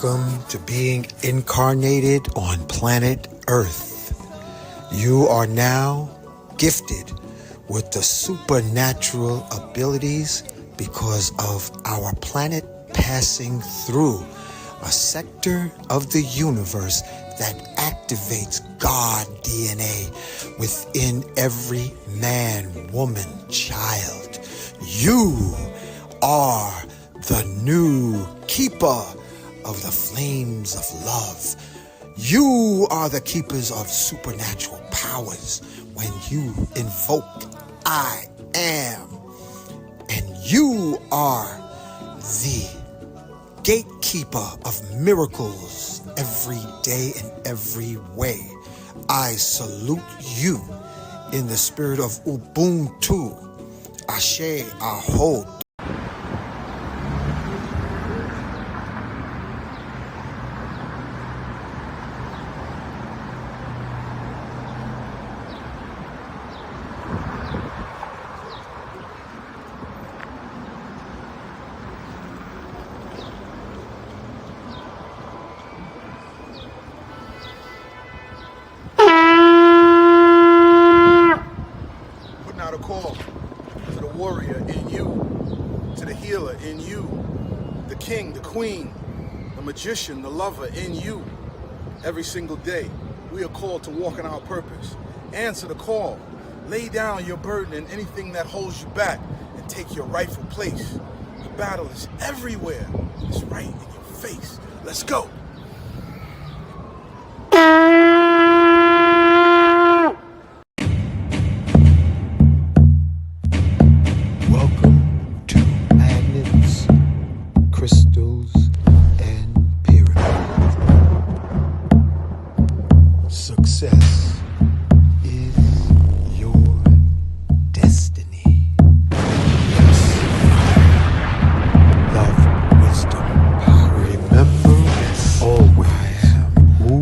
Welcome to being incarnated on planet Earth. You are now gifted with the supernatural abilities because of our planet passing through a sector of the universe that activates God DNA within every man, woman, child. You are the new keeper of the flames of love. You are the keepers of supernatural powers when you invoke I am. And you are the gatekeeper of miracles every day and every way. I salute you in the spirit of Ubuntu. Ashe, Aho. Out a call to the warrior in you, to the healer in you, the king, the queen, the magician, the lover in you. Every single day, we are called to walk in our purpose. Answer the call. Lay down your burden and anything that holds you back and take your rightful place. The battle is everywhere. It's right in your face. Let's go. Welcome to Magnets, Crystals, and Pyramids. Success is your destiny. Love, wisdom, power. Remember always who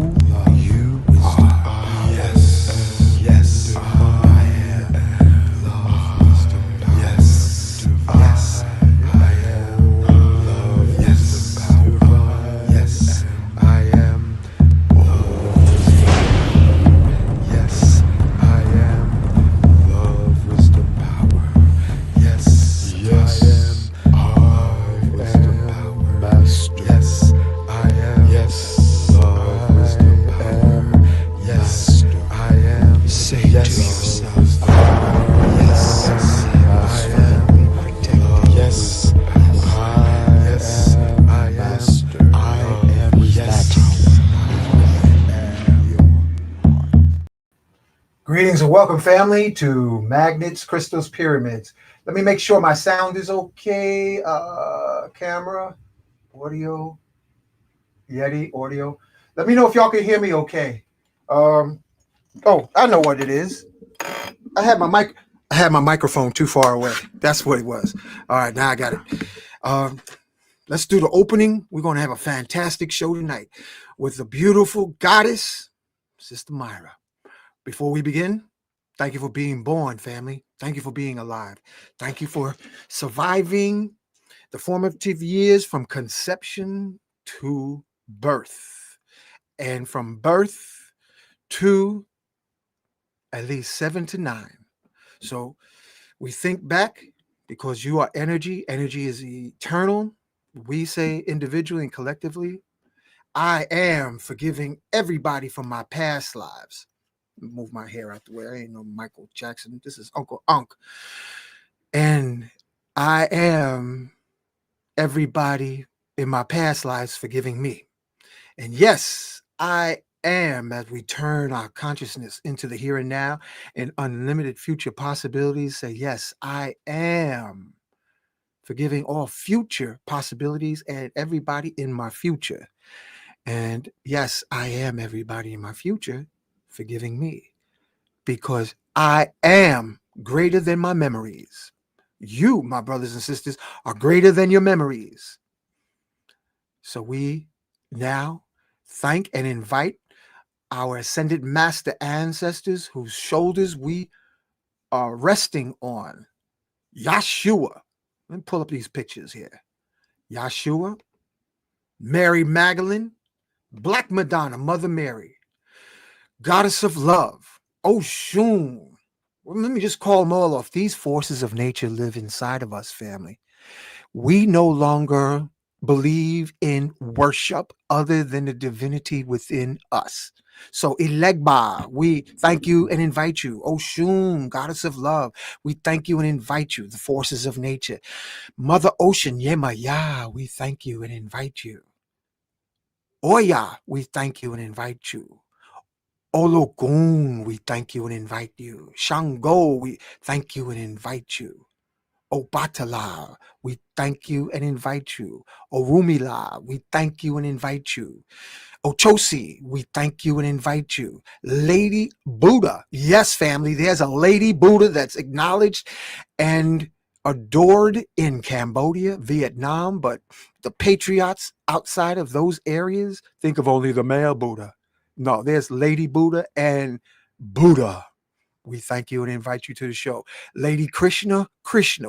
you are. Yes, yes, I am. Love, wisdom, power. Yes, yes, I am. Love, yes, power. Yes, I am. Love, yes, I am. Love, wisdom, power. Yes, yes, I am. Love, wisdom, power. Master. Yes, I am. Yes, love, wisdom, power. Yes, I am. Say to yourself, yes, I am. Protected. Yes, I am. Master. I am. Yes. Greetings and welcome, family, to Magnets, Crystals, Pyramids. Let me make sure my sound is okay. Camera, audio, Yeti, audio. Let me know if y'all can hear me okay. Oh, I know what it is. I had my microphone too far away. That's what it was. All right, now I got it. Let's do the opening. We're going to have a fantastic show tonight with the beautiful goddess, Sister Myra. Before we begin, thank you for being born, family. Thank you for being alive. Thank you for surviving the formative years from conception to birth. And from birth to at least 7 to 9. So we think back because you are energy. Energy is eternal. We say individually and collectively, I am forgiving everybody from my past lives. Move my hair out the way. I ain't no Michael Jackson. This is Uncle Unc. And I am everybody in my past lives forgiving me. And yes, I am, as we turn our consciousness into the here and now and unlimited future possibilities, say, yes, I am forgiving all future possibilities and everybody in my future. And yes, I am everybody in my future forgiving me. Because I am greater than my memories. You, my brothers and sisters, are greater than your memories. So we now thank and invite our ascended master ancestors whose shoulders we are resting on. Yeshua. Let me pull up these pictures here. Yeshua, Mary Magdalene, Black Madonna, Mother Mary, Goddess of Love, Oshun. Well, let me just call them all off. These forces of nature live inside of us, family. We no longer believe in worship other than the divinity within us. So, Ilegba, we thank you and invite you. Oshun, Goddess of Love, we thank you and invite you. The forces of nature. Mother Ocean, Yemaya, we thank you and invite you. Oya, we thank you and invite you. Ologun, we thank you and invite you. Shango, we thank you and invite you. Obatala, we thank you and invite you. Orumila, we thank you and invite you. Ochosi, we thank you and invite you. Lady Buddha, yes, family, there's a Lady Buddha that's acknowledged and adored in Cambodia, Vietnam, but the patriots outside of those areas think of only the male Buddha. No, there's Lady Buddha and Buddha. We thank you and invite you to the show. Lady Krishna,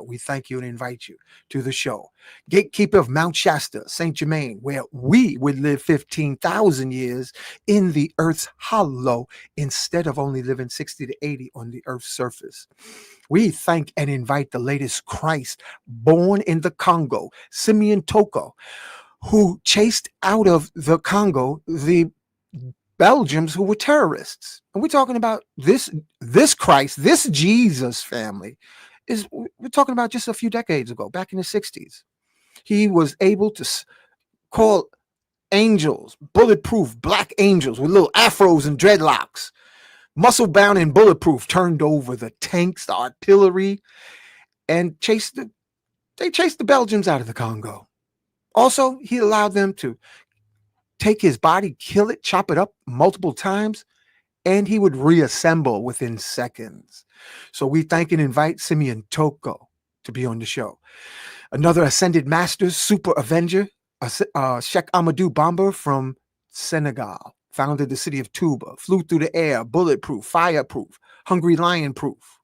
we thank you and invite you to the show. Gatekeeper of Mount Shasta, St. Germain, where we would live 15,000 years in the earth's hollow instead of only living 60 to 80 on the earth's surface. We thank and invite the latest Christ born in the Congo, Simeon Toko, who chased out of the Congo the Belgians who were terrorists. And we're talking about this Christ, this Jesus family we're talking about just a few decades ago, back in the 60s. He was able to call angels, bulletproof black angels with little afros and dreadlocks, muscle bound and bulletproof, turned over the tanks, the artillery, and they chased the Belgians out of the Congo. Also, he allowed them to take his body, kill it, chop it up multiple times, and he would reassemble within seconds. So we thank and invite Simeon Toko to be on the show. Another ascended master, super avenger, Sheikh Amadou Bamba from Senegal, founded the city of Touba, flew through the air, bulletproof, fireproof, hungry lion proof.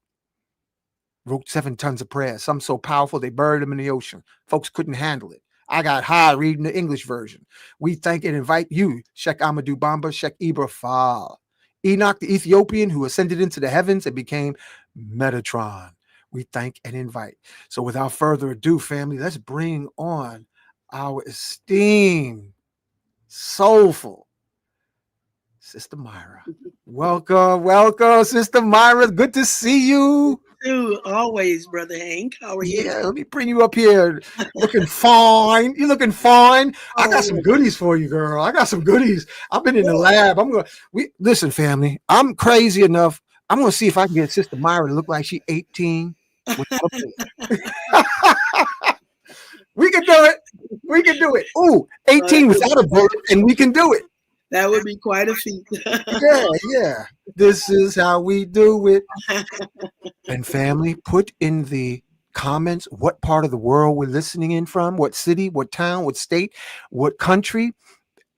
Wrote 7 tons of prayers, some so powerful they buried him in the ocean. Folks couldn't handle it. I got high reading the English version. We thank and invite you, Sheikh Amadou Bamba, Sheikh Ibrahim, Enoch the Ethiopian, who ascended into the heavens and became Metatron. We thank and invite. So without further ado, family, let's bring on our esteemed, soulful Sister Myra. Welcome, Sister Myra. Good to see you. Always, Brother Hank. How are you? Yeah, let me bring you up here. Looking fine. You're looking fine. I got some goodies for you, girl. I got some goodies. I've been in the lab. Listen, family. I'm crazy enough. I'm gonna see if I can get Sister Myra to look like she's 18. We can do it. We can do it. Ooh, 18 without a bullet, and we can do it. That would be quite a feat. Yeah. This is how we do it. And family, put in the comments what part of the world we're listening in from, what city, what town, what state, what country.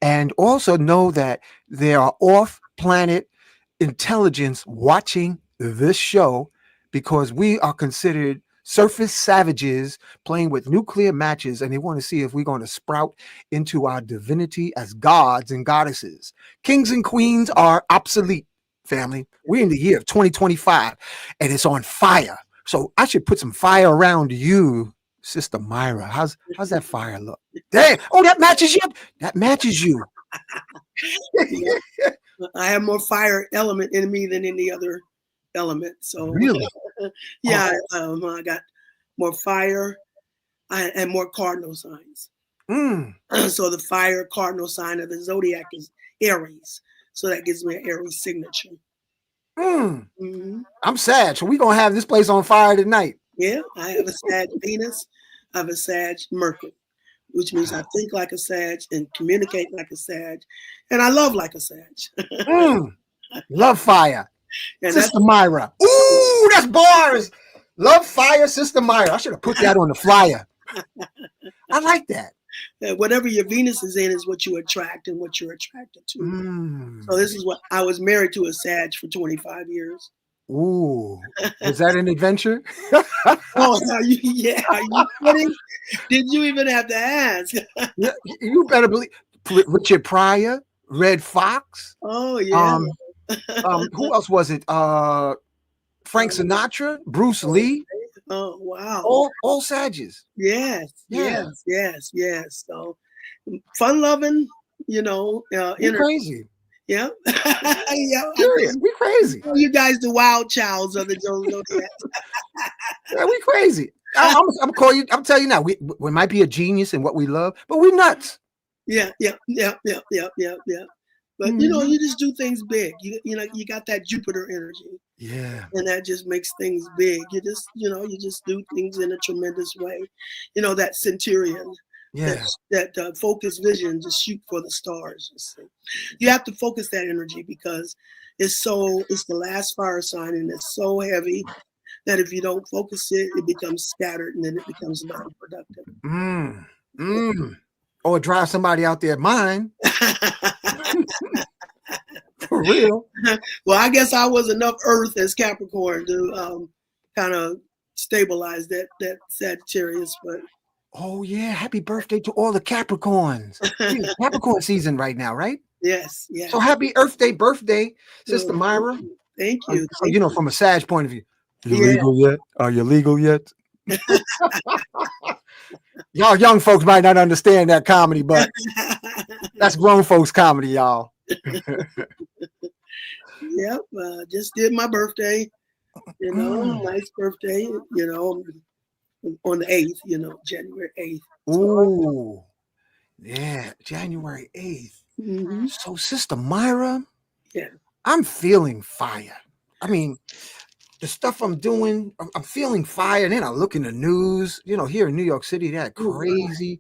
And also know that there are off-planet intelligence watching this show because we are considered surface savages playing with nuclear matches, and they want to see if we're going to sprout into our divinity as gods and goddesses. Kings and queens are obsolete, family. We're in the year of 2025, and it's on fire. So I should put some fire around you, Sister Myra. How's that fire look? Damn! Oh, that matches you. That matches you. I have more fire element in me than any other element. So really, yeah, I got more fire and more cardinal signs. So the fire cardinal sign of the zodiac is Aries. So that gives me an Aries signature. I'm sad. So we're gonna have this place on fire tonight. Yeah, I have a Sag Venus, I have a Sag Mercury, which means I think like a Sag and communicate like a Sag, and I love like a Sag. Love fire. And Sister Myra. Ooh, that's bars. Love fire, Sister Myra. I should have put that on the flyer. I like that. Whatever your Venus is in is what you attract and what you're attracted to. So this is what I was married to a Sag for 25 years. Ooh, was that an adventure? Oh, are you, yeah. Are you kidding? Did you even have to ask? Yeah, you better believe Richard Pryor, Red Fox. Oh, yeah. Um, who else was it? Frank Sinatra, Bruce Lee, Oh, wow. all Sages. Yes, Yeah, yes. So fun loving, we energy. crazy. Yeah. Yeah. Serious, we crazy. You guys, the wild childs of the Zodiac. Yeah, we crazy. I'm call you. I'm telling you now. We might be a genius in what we love, but we nuts. Yeah. But Mhm. you just do things big. You got that Jupiter energy, Yeah, and that just makes things big. You just do things in a tremendous way. That centurion, yeah. that focused vision, just shoot for the stars. You have to focus that energy because it's the last fire sign, and it's so heavy that if you don't focus it, it becomes scattered, and then it becomes non-productive. Or drive somebody out their mind. For real. Well, I guess I was enough Earth as Capricorn to kind of stabilize that Sagittarius, but Oh yeah, happy birthday to all the Capricorns. It's Capricorn season right now, right? yes. So happy Earth Day birthday, Sister Oh, Myra. thank you. So from a Sag point of view. You Yeah. legal yet? Are you legal yet? Y'all young folks might not understand that comedy, but that's grown folks comedy, y'all. Yep. Just did my birthday. Nice birthday. On the 8th. January 8th. Ooh, yeah, January 8th. Mm-hmm. So, Sister Myra, Yeah. I'm feeling fire. I mean, the stuff I'm doing, I'm feeling fire. And then I look in the news, here in New York City, that crazy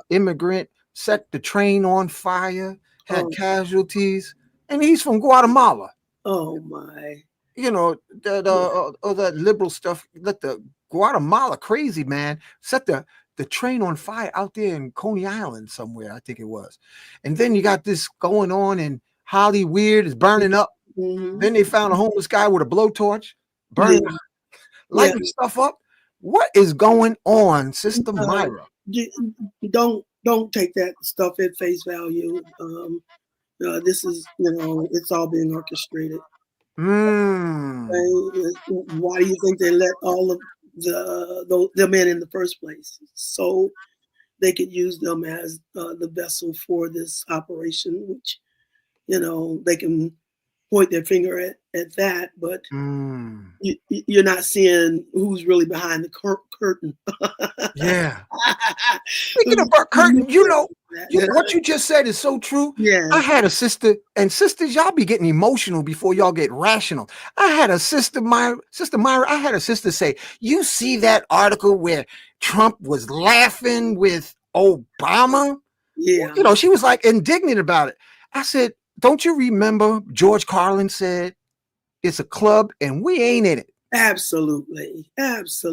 immigrant set the train on fire, had casualties, and he's from Guatemala. Oh my. That liberal stuff, let the Guatemala crazy man set the train on fire out there in Coney Island somewhere, I think it was. And then you got this going on in Hollywood is burning up. Mm-hmm. Then they found a homeless guy with a blowtorch, burning, lighting stuff up. What is going on, Sister Myra? Don't take that stuff at face value. This is, it's all being orchestrated. Why do you think they let all of them in the first place? So they could use them as the vessel for this operation, which they can point their finger at that, but you're not seeing who's really behind the curtain. Yeah. Speaking of curtain, what you just said is so true. Yeah. I had a sister, and sisters, y'all be getting emotional before y'all get rational. I had a sister, Myra, I had a sister say, you see that article where Trump was laughing with Obama? Yeah. She was like indignant about it. I said, don't you remember George Carlin said, it's a club and we ain't in it? Absolutely. Because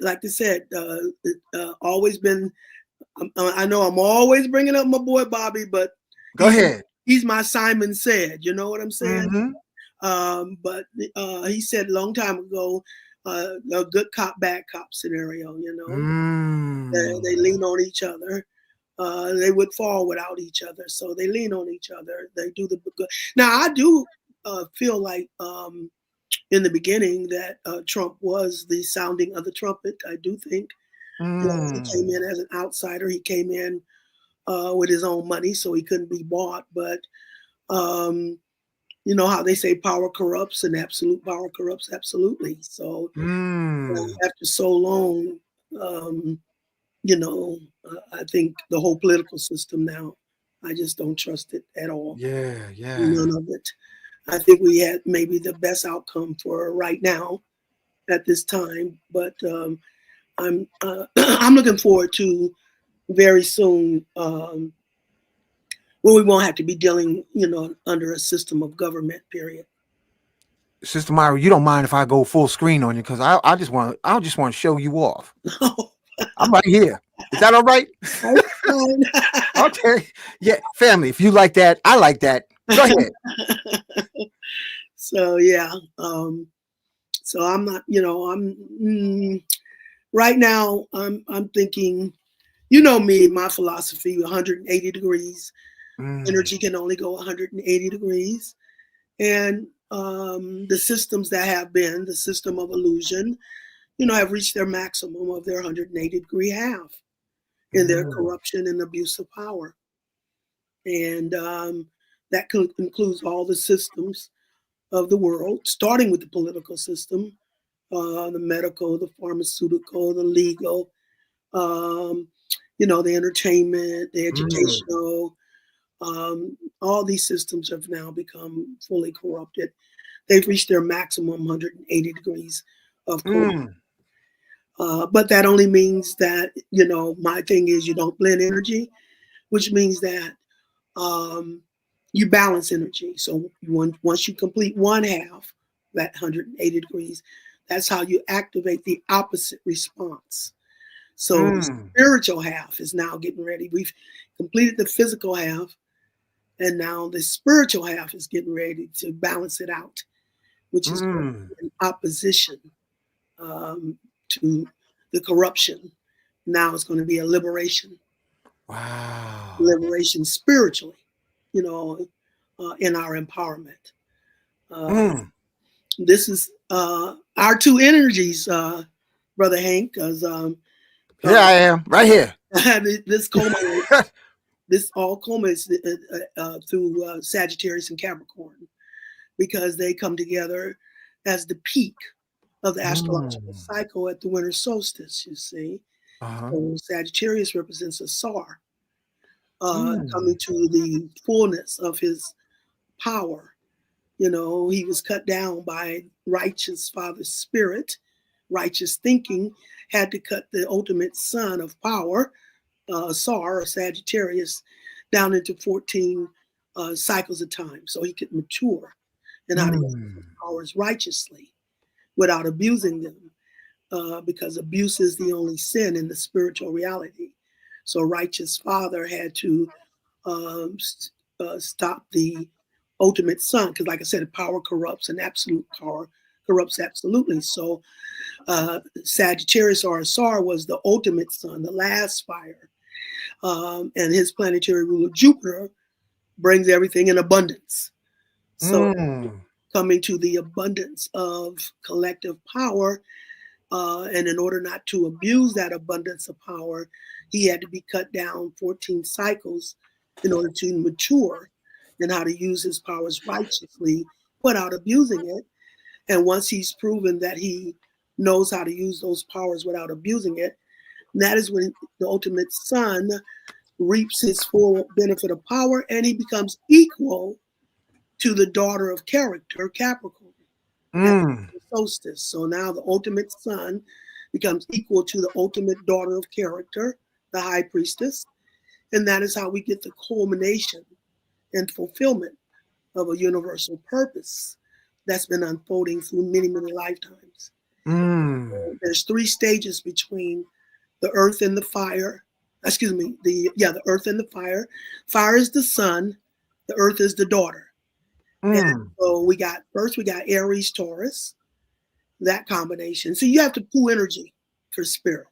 like I said, always been. I know I'm always bringing up my boy Bobby, but go ahead. He's my Simon Said. You know what I'm saying? Mm-hmm. But he said a long time ago, a good cop, bad cop scenario. They lean on each other. They would fall without each other, so they lean on each other. They do the good. Now I do feel like in the beginning that Trump was the sounding of the trumpet. I do think he came in as an outsider. He came in with his own money, so he couldn't be bought. But you know how they say power corrupts, and absolute power corrupts absolutely. So after so long, I think the whole political system now, I just don't trust it at all. Yeah. None of it. I think we had maybe the best outcome for right now at this time, but I'm I'm looking forward to very soon where we won't have to be dealing, under a system of government. Period. Sister Myra, you don't mind if I go full screen on you because I just want to show you off. I'm right here. Is that all right? Okay. Yeah, family. If you like that, I like that. Go ahead. So yeah. So I'm not, right now I'm thinking, me, my philosophy, 180 degrees. Energy can only go 180 degrees. And the systems that have been the system of illusion, have reached their maximum of their 180 degree half in their corruption and abuse of power. And that includes all the systems of the world, starting with the political system, the medical, the pharmaceutical, the legal, the entertainment, the educational. All these systems have now become fully corrupted. They've reached their maximum 180 degrees of corruption. But that only means that, my thing is you don't blend energy, which means that you balance energy. So once you complete one half, that 180 degrees, that's how you activate the opposite response. So the spiritual half is now getting ready. We've completed the physical half, and now the spiritual half is getting ready to balance it out, which is in opposition to the corruption. Now it's going to be a liberation. Wow. Liberation spiritually, in our empowerment. This is our two energies, Brother Hank, because here I am, right here. This all culminates through Sagittarius and Capricorn, because they come together as the peak of the astrological cycle at the winter solstice, you see. So Sagittarius represents a Sar, coming to the fullness of his power. He was cut down by righteous Father Spirit. Righteous thinking had to cut the ultimate son of power, Sar or Sagittarius, down into 14 cycles of time, so he could mature and how to use his powers righteously without abusing them, because abuse is the only sin in the spiritual reality. So righteous Father had to stop the ultimate son, because like I said, power corrupts and absolute power corrupts absolutely. So Sagittarius or Sar was the ultimate son, the last fire. And his planetary ruler Jupiter brings everything in abundance. So coming to the abundance of collective power, and in order not to abuse that abundance of power, he had to be cut down 14 cycles in order to mature and how to use his powers righteously without abusing it. And once he's proven that he knows how to use those powers without abusing it, that is when the ultimate son reaps his full benefit of power, and he becomes equal to the daughter of character, Capricorn, at the solstice. So now the ultimate son becomes equal to the ultimate daughter of character, the high priestess. And that is how we get the culmination and fulfillment of a universal purpose that's been unfolding through many, many lifetimes. There's 3 stages between the earth and the fire. Excuse me, the earth and the fire. Fire is the sun, the earth is the daughter. And so we got Aries, Taurus, that combination. So you have to pull energy for spirit.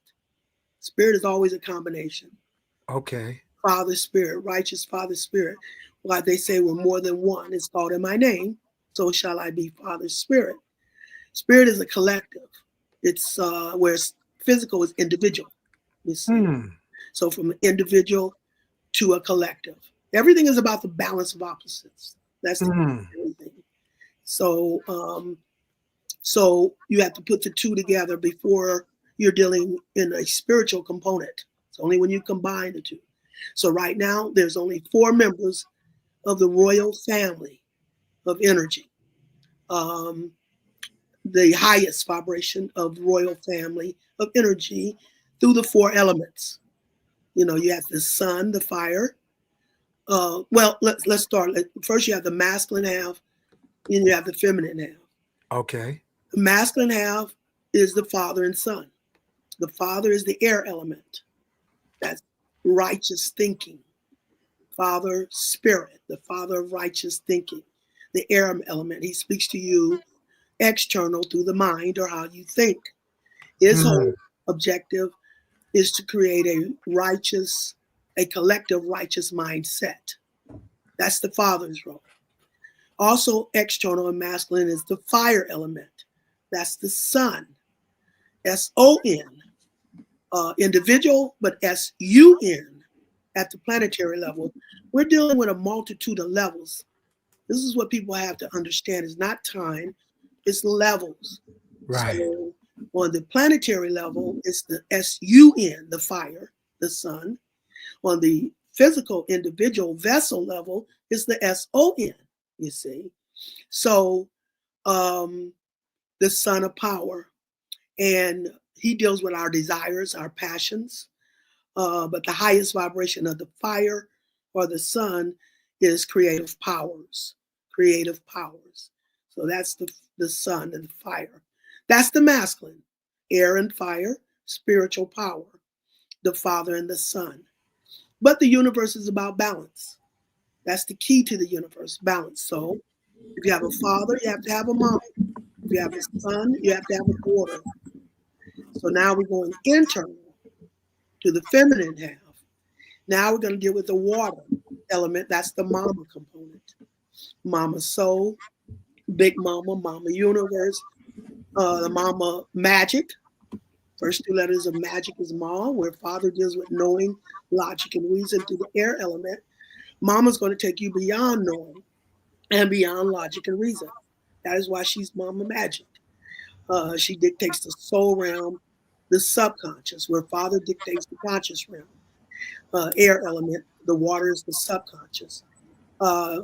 Spirit is always a combination. Okay. Father Spirit, righteous Father Spirit. Why they say we're more than one. It's called in my name, so shall I be Father Spirit. Spirit is a collective. It's whereas physical is individual. You see. So from an individual to a collective. Everything is about the balance of opposites. That's everything. So so you have to put the two together before you're dealing in a spiritual component. It's only when you combine the two. So right now, there's only 4 members of the royal family of energy. The highest vibration of royal family of energy through the 4 elements. You have the sun, the fire. Well, let's start. First, you have the masculine half, and you have the feminine half. Okay. The masculine half is the father and son. The father is the air element. That's righteous thinking, Father spirit, the father of righteous thinking, the air element. He speaks to you external through the mind or how you think. His whole objective is to create a collective righteous mindset. That's the father's role. Also external and masculine is the fire element. That's the sun. S-O-N. Individual, but S-U-N at the planetary level. We're dealing with a multitude of levels. This is what people have to understand. It's not time, it's levels. Right. So on the planetary level, it's the S-U-N, the fire, the sun. On the physical individual vessel level, it's the S-O-N, you see. So the son of power, and he deals with our desires, our passions. But the highest vibration of the fire or the sun is creative powers, creative powers. So that's the sun and the fire. That's the masculine, air and fire, spiritual power, the father and the son. But the universe is about balance. That's the key to the universe, balance. So if you have a father, you have to have a mom. If you have a son, you have to have a daughter. So now we're going internal to the feminine half. Now we're going to deal with the water element. That's the mama component. Mama soul, big mama, mama universe, the mama magic. First two letters of magic is ma, where father deals with knowing, logic, and reason through the air element. Mama's going to take you beyond knowing and beyond logic and reason. That is why she's mama magic. She dictates the soul realm, the subconscious, where father dictates the conscious realm. Air element, the water is the subconscious.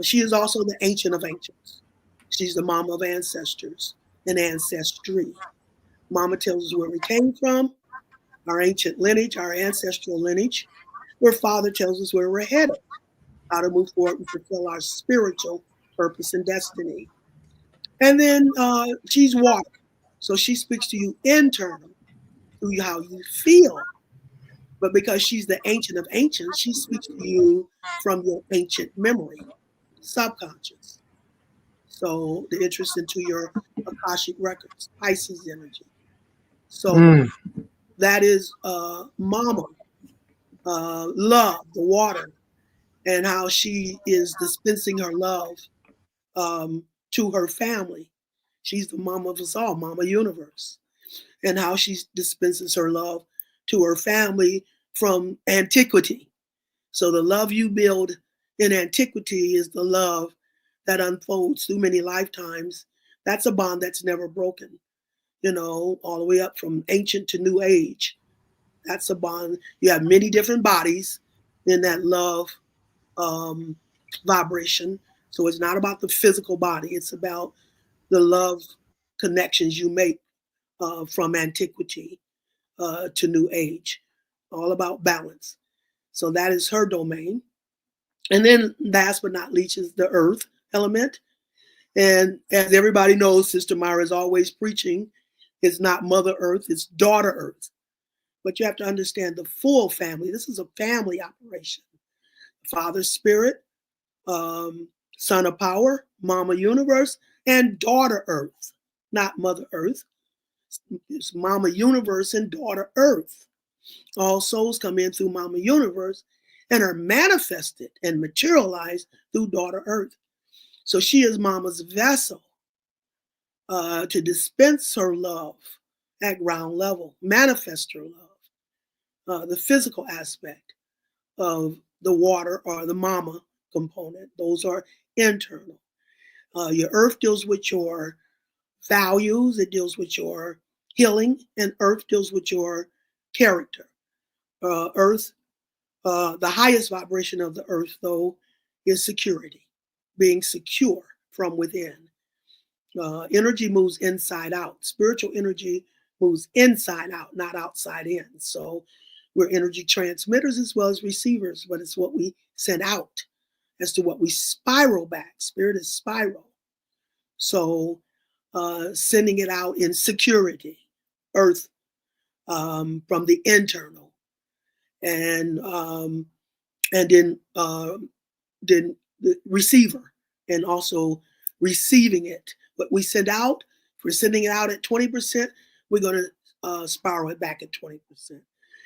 She is also the ancient of ancients. She's the mama of ancestors and ancestry. Mama tells us where we came from, our ancient lineage, our ancestral lineage, where father tells us where we're headed, how to move forward and fulfill our spiritual purpose and destiny. And then she's water. So she speaks to you internal, through how you feel. But because she's the ancient of ancients, she speaks to you from your ancient memory, subconscious. So the interest into your Akashic records, Pisces energy. So that is mama, love, the water, and how she is dispensing her love to her family. She's the mama of us all, mama universe, and how she dispenses her love to her family from antiquity. So the love you build in antiquity is the love that unfolds through many lifetimes. That's a bond that's never broken, you know, all the way up from ancient to new age. That's a bond. You have many different bodies in that love vibration. So it's not about the physical body. It's about the love connections you make from antiquity to new age, all about balance. So that is her domain. And then last but not least is the earth element. And as everybody knows, Sister Myra is always preaching, it's not Mother Earth, it's Daughter Earth. But you have to understand the full family. This is a family operation. Father Spirit, Son of Power, Mama Universe, and Daughter Earth, not Mother Earth. It's Mama Universe and Daughter Earth. All souls come in through Mama Universe and are manifested and materialized through Daughter Earth. So she is Mama's vessel to dispense her love at ground level, manifest her love, the physical aspect of the water or the Mama component. Those are internal. Your earth deals with your values, it deals with your healing, and earth deals with your character. Earth, the highest vibration of the earth, though, is security, being secure from within. Energy moves inside out. Spiritual energy moves inside out, not outside in. So we're energy transmitters as well as receivers, but it's what we send out as to what we spiral back. Spirit is spiral. So sending it out in security, earth, from the internal. And then the receiver, and also receiving it. What we send out, if we're sending it out at 20%, we're going to spiral it back at 20%.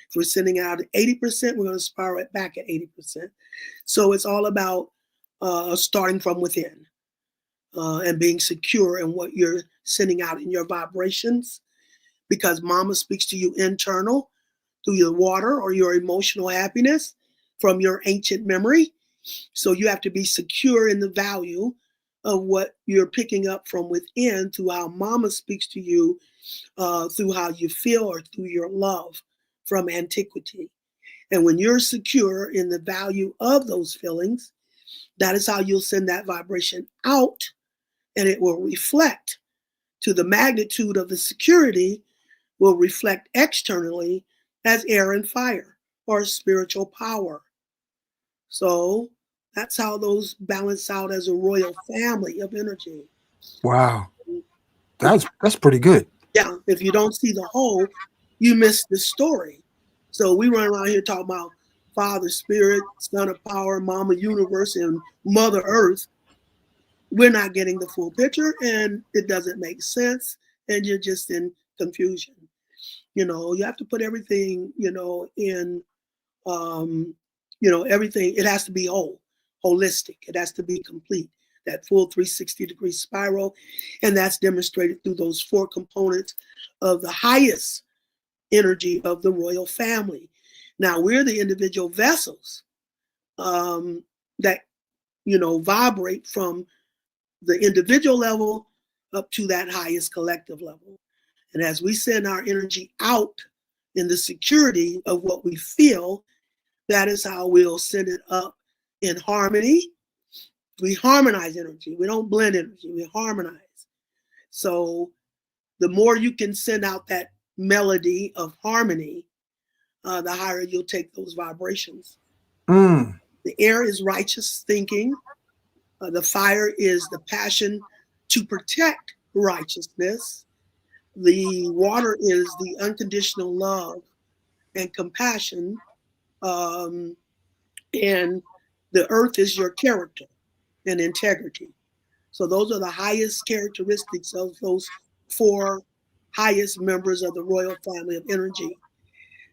If we're sending out at 80%, we're going to spiral it back at 80%. So it's all about starting from within and being secure in what you're sending out in your vibrations, because mama speaks to you internal through your water or your emotional happiness from your ancient memory. So you have to be secure in the value of what you're picking up from within through how mama speaks to you, through how you feel, or through your love from antiquity. And when you're secure in the value of those feelings, that is how you'll send that vibration out, and it will reflect to the magnitude of the security, will reflect externally as air and fire or spiritual power. So that's how those balance out as a royal family of energy. Wow. That's pretty good. Yeah, if you don't see the whole, you miss the story. So we run around here talking about Father Spirit, Son of Power, Mama Universe, and Mother Earth. We're not getting the full picture, and it doesn't make sense, and you're just in confusion. You have to put everything, in, everything. It has to be holistic. It has to be complete, that full 360-degree spiral. And that's demonstrated through those 4 components of the highest energy of the royal family. Now, we're the individual vessels that, vibrate from the individual level up to that highest collective level. And as we send our energy out in the security of what we feel, that is how we'll send it up in harmony. We harmonize energy. We don't blend energy. We harmonize. So the more you can send out that melody of harmony, the higher you'll take those vibrations. Mm. The air is righteous thinking. The fire is the passion to protect righteousness. The water is the unconditional love and compassion. And the earth is your character and integrity. So those are the highest characteristics of those 4 highest members of the royal family of energy.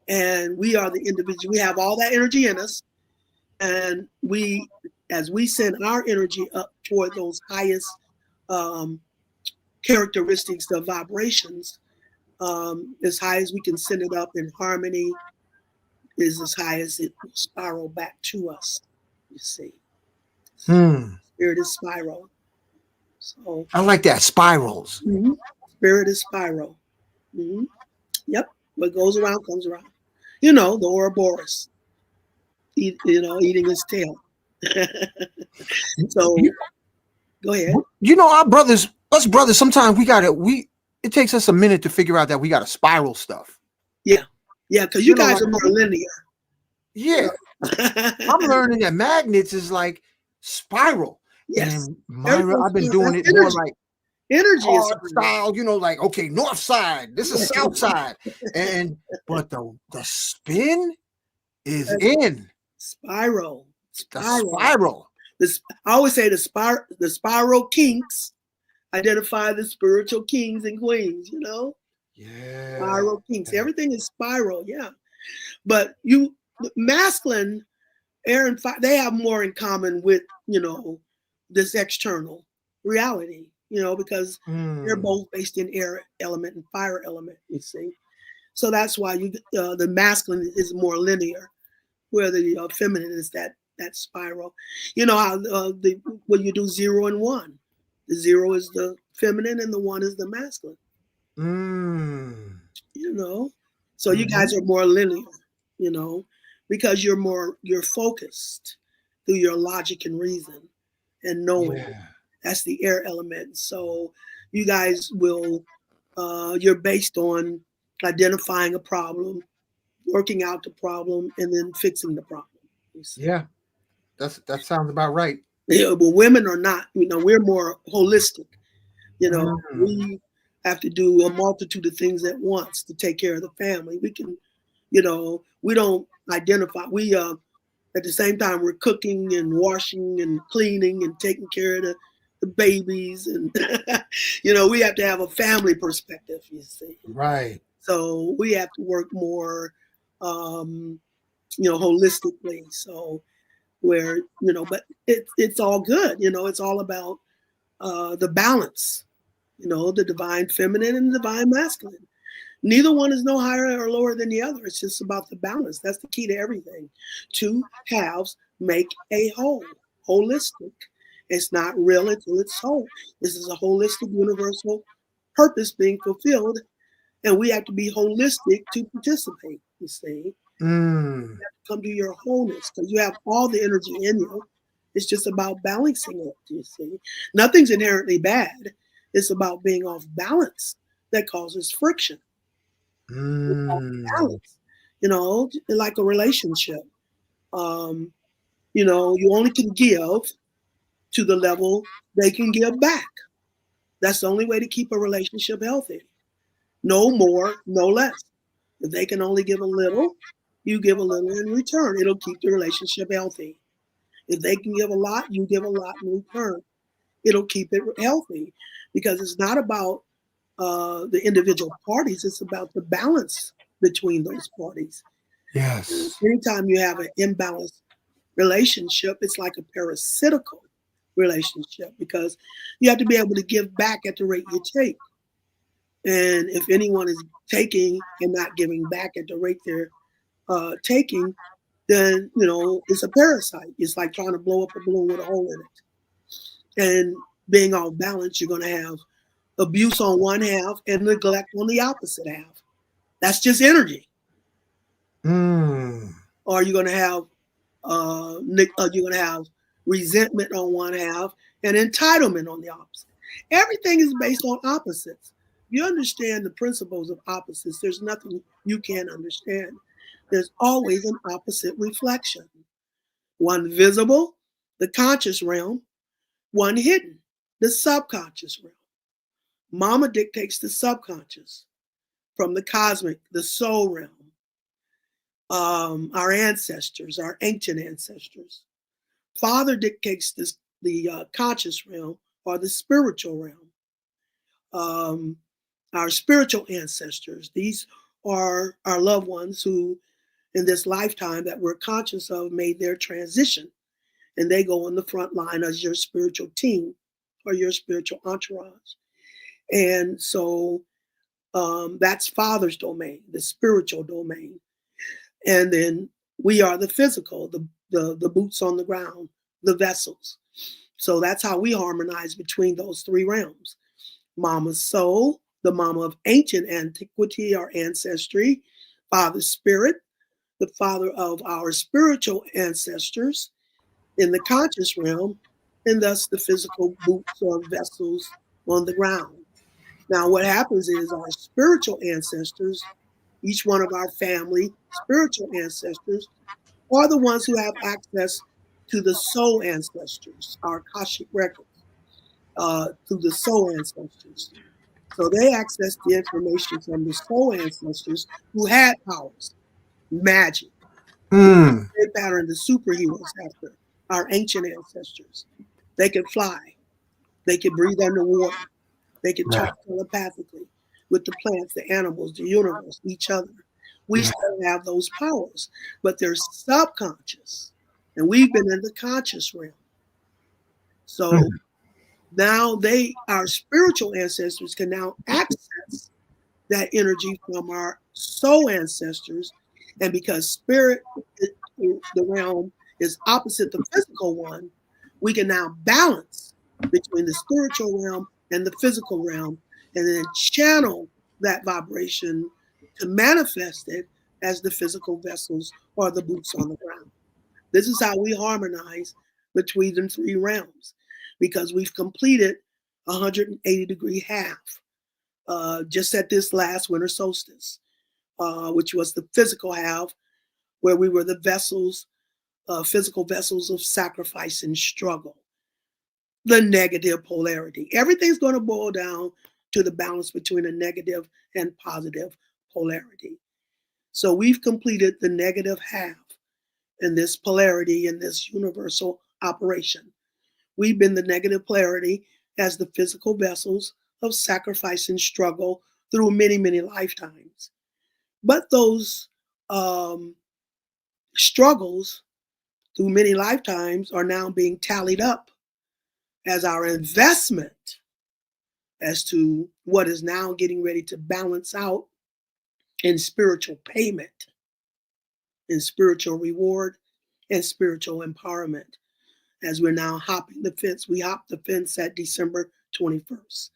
And we are the individual. We have all that energy in us. And as we send our energy up toward those highest characteristics of vibrations, as high as we can send it up in harmony, is as high as it will spiral back to us. You see, Spirit is spiral. So I like that, spirals. Mm-hmm. Spirit is spiral. Mm-hmm. Yep, what goes around comes around. The Ouroboros, eating his tail. So go ahead. Us brothers, sometimes it takes us a minute to figure out that we got to spiral stuff. Yeah, because you guys are more linear. Yeah. I'm learning that magnets is like spiral. Yes. And Myra, I've been doing it more like energy is style, like, okay, north side, this is south side. But the spin is in spiral. The spiral. I always say the spiral kinks identify the spiritual kings and queens, Yeah. Spiral kinks. Everything is spiral, yeah. But masculine, air and fire, they have more in common with, this external reality, because they're both based in air element and fire element, you see. So that's why the masculine is more linear, where the feminine is that spiral. How when you do 0 and 1, the 0 is the feminine and the 1 is the masculine. So you guys are more linear, because you're focused through your logic and reason and knowing. Yeah. That's the air element. So you guys you're based on identifying a problem, working out the problem, and then fixing the problem. Yeah, that sounds about right. Yeah, but women are not. We're more holistic. We have to do a multitude of things at once to take care of the family. We can, we don't identify. At the same time, we're cooking and washing and cleaning and taking care of the babies. And, we have to have a family perspective, you see. Right. So we have to work more, holistically. So where, but it's all good. It's all about the balance, the divine feminine and the divine masculine. Neither one is no higher or lower than the other. It's just about the balance. That's the key to everything. Two halves make a whole, holistic. It's not real until it's whole. This is a holistic, universal purpose being fulfilled, and we have to be holistic to participate, you see. You have to come to your wholeness because you have all the energy in you. It's just about balancing it, you see. Nothing's inherently bad. It's about being off balance that causes friction. Balance, like a relationship. You only can give to the level they can give back. That's the only way to keep a relationship healthy. No more, no less. If they can only give a little, you give a little in return. It'll keep the relationship healthy. If they can give a lot, you give a lot in return. It'll keep it healthy because it's not about the individual parties. It's about the balance between those parties. Yes. Anytime you have an imbalanced relationship, it's like a parasitical relationship because you have to be able to give back at the rate you take. And if anyone is taking and not giving back at the rate they're taking, then, it's a parasite. It's like trying to blow up a balloon with a hole in it. And being off balance, you're going to have abuse on one half and neglect on the opposite half. That's just energy. Or you're going to have resentment on one half and entitlement on the opposite. Everything is based on opposites. You understand the principles of opposites. There's nothing you can't understand. There's always an opposite reflection. One visible, the conscious realm, one hidden, the subconscious realm. Mama dictates the subconscious from the cosmic, the soul realm. Our ancestors, our ancient ancestors. Father dictates the conscious realm or the spiritual realm. Our spiritual ancestors, these are our loved ones who, in this lifetime that we're conscious of, made their transition. And they go on the front line as your spiritual team or your spiritual entourage. And so that's Father's domain, the spiritual domain. And then we are the physical, the boots on the ground, the vessels. So that's how we harmonize between those three realms. Mama's soul, the mama of ancient antiquity, our ancestry. Father's spirit, the father of our spiritual ancestors in the conscious realm, and thus the physical boots or vessels on the ground. Now, what happens is our spiritual ancestors, each one of our family spiritual ancestors, are the ones who have access to the soul ancestors, our Akashic records, to the soul ancestors. So they access the information from the soul ancestors who had powers, magic, they patterned the superheroes after our ancient ancestors. They could fly, they could breathe underwater, they could talk telepathically with the plants, the animals, the universe, each other. We still have those powers, but they're subconscious, and we've been in the conscious realm. So now our spiritual ancestors can now access that energy from our soul ancestors, and because spirit, the realm, is opposite the physical one, we can now balance between the spiritual realm and the physical realm, and then channel that vibration to manifest it as the physical vessels or the boots on the ground. This is how we harmonize between the three realms, because we've completed 180-degree half just at this last winter solstice, which was the physical half, where we were the vessels, physical vessels of sacrifice and struggle, the negative polarity. Everything's going to boil down to the balance between a negative and positive polarity. So we've completed the negative half, in this polarity, in this universal operation. We've been the negative polarity as the physical vessels of sacrifice and struggle through many, many lifetimes. But those struggles through many lifetimes are now being tallied up as our investment as to what is now getting ready to balance out in spiritual payment, in spiritual reward, and spiritual empowerment. As we're now hopping the fence, we hopped the fence at December 21st,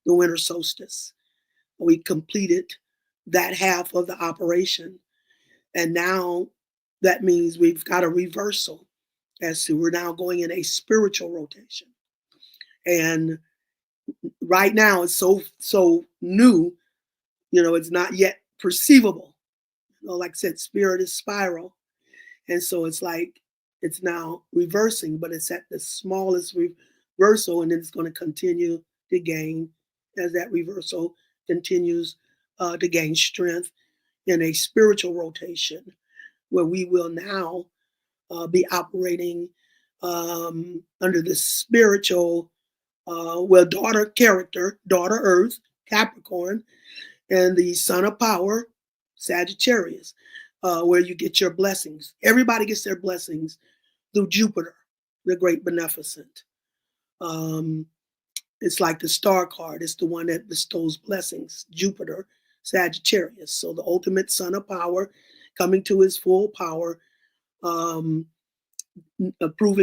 the winter solstice. We completed that half of the operation. And now that means we've got a reversal as to we're now going in a spiritual rotation. And right now it's so new, it's not yet perceivable. Like I said, spirit is spiral. And so it's like it's now reversing, but it's at the smallest reversal, and then it's going to continue to gain as that reversal continues to gain strength in a spiritual rotation, where we will now be operating under the spiritual, daughter character, daughter Earth, Capricorn, and the son of power, Sagittarius, where you get your blessings. Everybody gets their blessings through Jupiter, the great beneficent. It's like the star card. It's the one that bestows blessings, Jupiter, Sagittarius. So the ultimate son of power coming to his full power, proving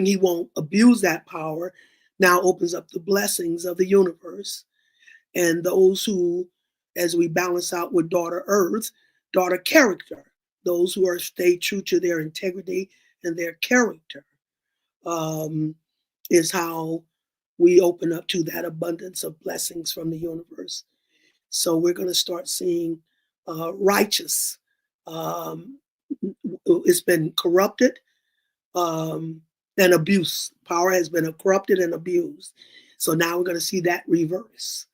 he won't abuse that power, now opens up the blessings of the universe. And those who, as we balance out with daughter Earth, daughter character, those who are stay true to their integrity and their character, is how we open up to that abundance of blessings from the universe. So we're going to start seeing righteous. It's been corrupted and abused. Power has been corrupted and abused. So now we're going to see that reverse,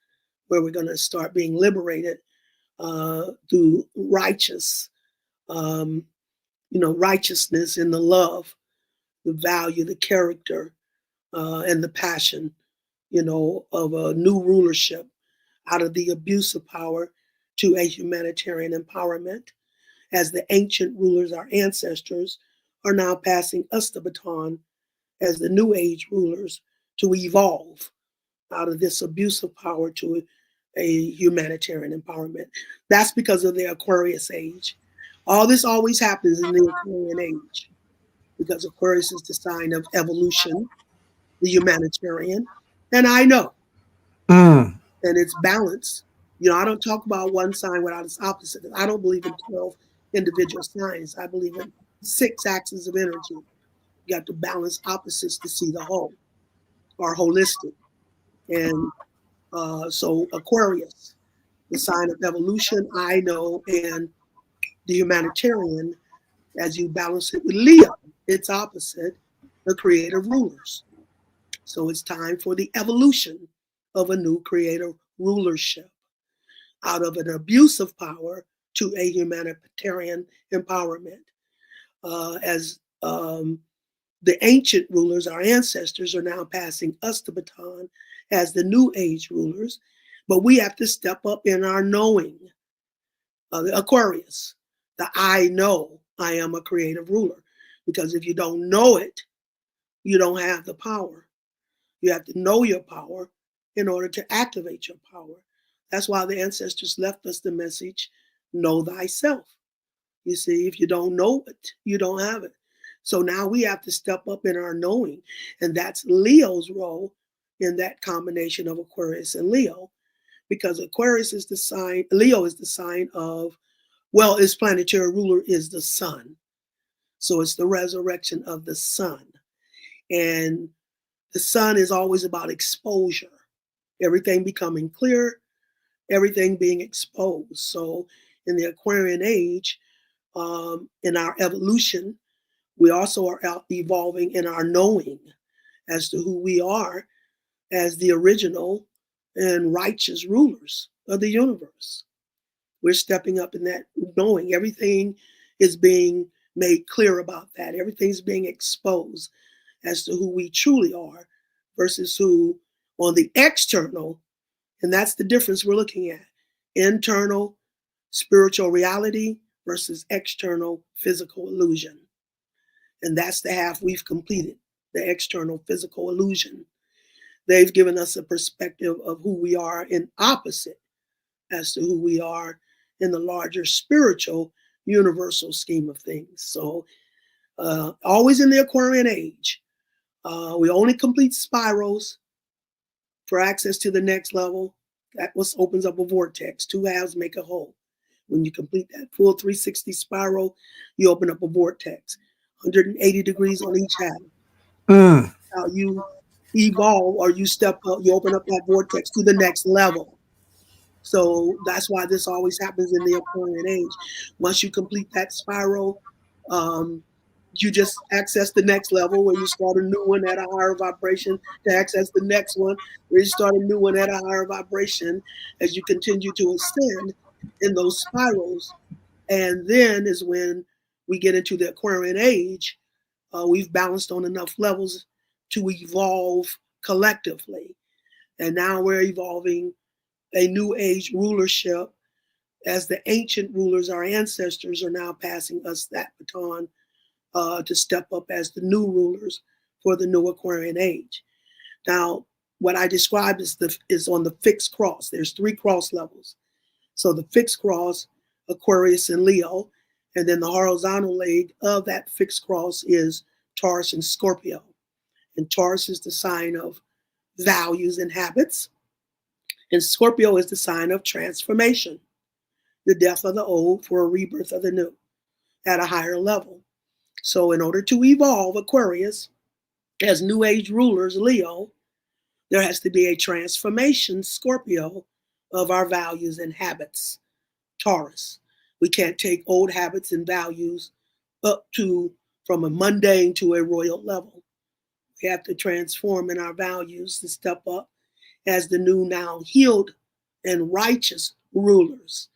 where we're going to start being liberated through righteous, righteousness in the love, the value, the character, and the passion, of a new rulership out of the abuse of power to a humanitarian empowerment. As the ancient rulers, our ancestors, are now passing us the baton as the new age rulers to evolve out of this abuse of power to a humanitarian empowerment. That's because of the Aquarius age. All this always happens in the Aquarian age, because Aquarius is the sign of evolution, the humanitarian, and I know. And it's balance. I don't talk about one sign without its opposite. I don't believe in 12 individual signs. I believe in 6 axes of energy. You got to balance opposites to see the whole, or holistic. And so Aquarius, the sign of evolution, I know, and the humanitarian, as you balance it with Leo, its opposite, the creative rulers. So it's time for the evolution of a new creative rulership out of an abuse of power to a humanitarian empowerment. As the ancient rulers, our ancestors, are now passing us the baton as the new age rulers, but we have to step up in our knowing. The Aquarius, the I know I am a creative ruler, because if you don't know it, you don't have the power. You have to know your power in order to activate your power. That's why the ancestors left us the message, know thyself. You see, if you don't know it, you don't have it. So now we have to step up in our knowing. And that's Leo's role in that combination of Aquarius and Leo, because Aquarius is the sign, Leo is the sign of, its planetary ruler is the sun. So it's the resurrection of the sun. And the sun is always about exposure, everything becoming clear, everything being exposed. So in the Aquarian age, in our evolution, we also are evolving in our knowing as to who we are as the original and righteous rulers of the universe. We're stepping up in that knowing. Everything is being made clear about that. Everything's being exposed as to who we truly are versus who on the external. And that's the difference we're looking at. Internal spiritual reality versus external physical illusion. And that's the half we've completed, the external physical illusion. They've given us a perspective of who we are in opposite as to who we are in the larger spiritual universal scheme of things. So always in the Aquarian age, we only complete spirals for access to the next level. That opens up a vortex. Two halves make a whole. When you complete that full 360 spiral, you open up a vortex, 180 degrees on each half. How you evolve or you step up, you open up that vortex to the next level. So that's why this always happens in the Aquarian age. Once you complete that spiral, you just access the next level where you start a new one at a higher vibration to access the next one, where you start a new one at a higher vibration as you continue to ascend in those spirals. And then is when we get into the Aquarian age. We've balanced on enough levels to evolve collectively. And now we're evolving a new age rulership as the ancient rulers, our ancestors, are now passing us that baton to step up as the new rulers for the new Aquarian age. Now, what I described is on the fixed cross. There's 3 cross levels. So the fixed cross, Aquarius and Leo, and then the horizontal leg of that fixed cross is Taurus and Scorpio. And Taurus is the sign of values and habits. And Scorpio is the sign of transformation, the death of the old for a rebirth of the new at a higher level. So in order to evolve Aquarius as new age rulers, Leo, there has to be a transformation, Scorpio, of our values and habits, Taurus. We can't take old habits and values up to from a mundane to a royal level. We have to transform in our values to step up as the new, now healed and righteous rulers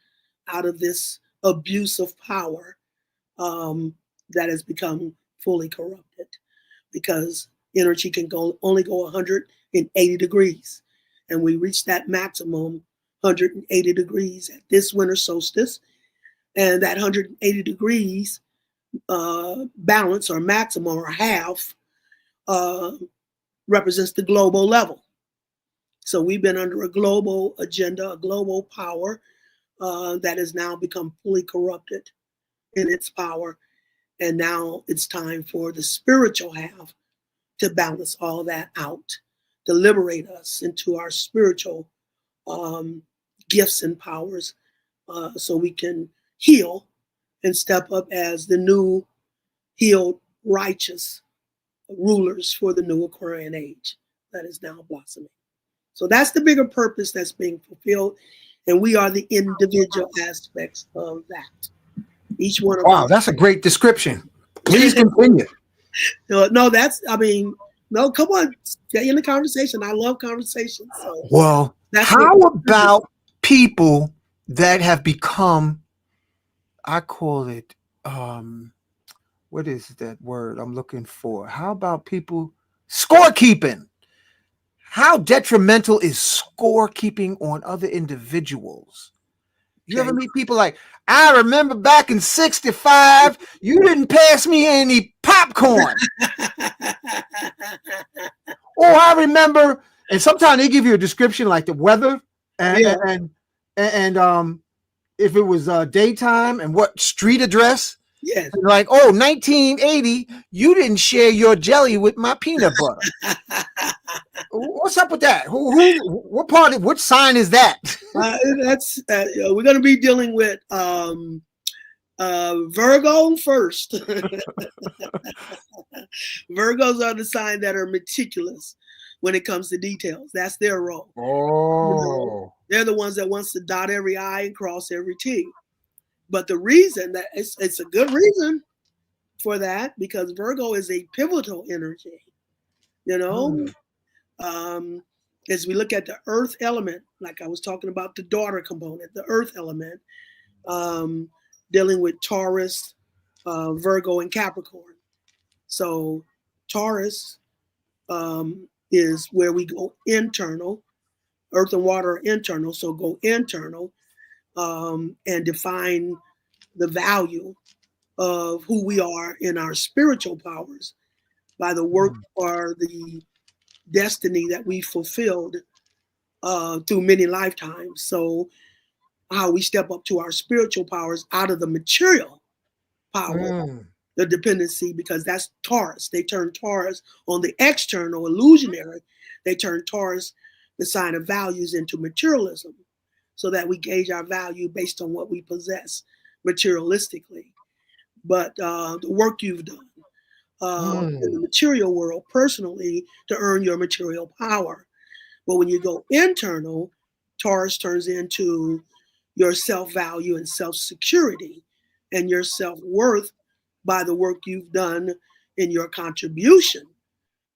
out of this abuse of power that has become fully corrupted, because energy can only go 180 degrees. And we reach that maximum 180 degrees at this winter solstice. And that 180 degrees balance or maximum or half represents the global level. So we've been under a global agenda, a global power that has now become fully corrupted in its power. And now it's time for the spiritual half to balance all that out, to liberate us into our spiritual gifts and powers so we can heal and step up as the new healed, righteous rulers for the new Aquarian age that is now blossoming. So that's the bigger purpose that's being fulfilled. And we are the individual aspects of that. Each one of Wow, that's a great description. Please continue. No, that's, I mean, no, come on, get in the conversation. I love conversations. So Well, how about people that have become, I call it, what is that word I'm looking for? How about people scorekeeping? How detrimental is scorekeeping on other individuals? You ever meet people like, I remember back in 65, you didn't pass me any popcorn. Or I remember, and sometimes they give you a description like the weather and if it was daytime and what street address. Yes. Like, oh, 1980, you didn't share your jelly with my peanut butter. What's up with that? What part of, what sign is that? That's we're going to be dealing with Virgo first. Virgos are the sign that are meticulous when it comes to details. That's their role. Oh, you know, they're the ones that wants to dot every I and cross every T. But the reason that it's a good reason for that, because Virgo is a pivotal energy, you know. As we look at the earth element, like I was talking about the daughter component, the earth element, dealing with Taurus, Virgo and Capricorn. So Taurus is where we go internal. Earth and water are internal, so go internal and define the value of who we are in our spiritual powers by the work or the destiny that we fulfilled through many lifetimes. So how we step up to our spiritual powers out of the material power, the dependency, because that's Taurus. They turn Taurus on the external, illusionary. They turn Taurus, the sign of values, into materialism, so that we gauge our value based on what we possess materialistically. But the work you've done in the material world personally to earn your material power. But when you go internal, Taurus turns into your self-value and self-security and your self-worth by the work you've done in your contribution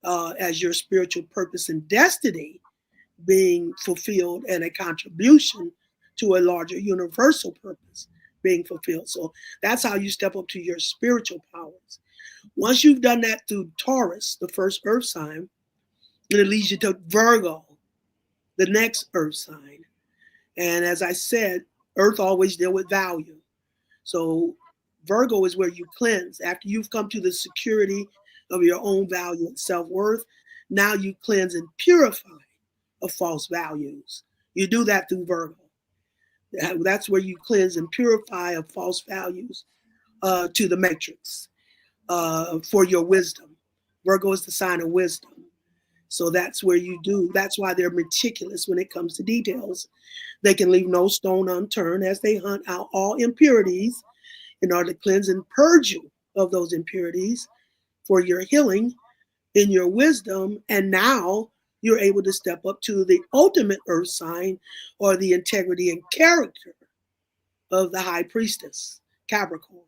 as your spiritual purpose and destiny being fulfilled, and a contribution to a larger universal purpose being fulfilled. So that's how you step up to your spiritual powers. Once you've done that through Taurus, the first earth sign, then it leads you to Virgo, the next earth sign. And as I said, earth always deal with value. So Virgo is where you cleanse. After you've come to the security of your own value and self-worth, now you cleanse and purify of false values. You do that through Virgo. That's where you cleanse and purify of false values to the matrix for your wisdom. Virgo is the sign of wisdom. So that's where you do. That's why they're meticulous when it comes to details. They can leave no stone unturned as they hunt out all impurities in order to cleanse and purge you of those impurities for your healing in your wisdom. And now you're able to step up to the ultimate earth sign, or the integrity and character of the high priestess, Capricorn.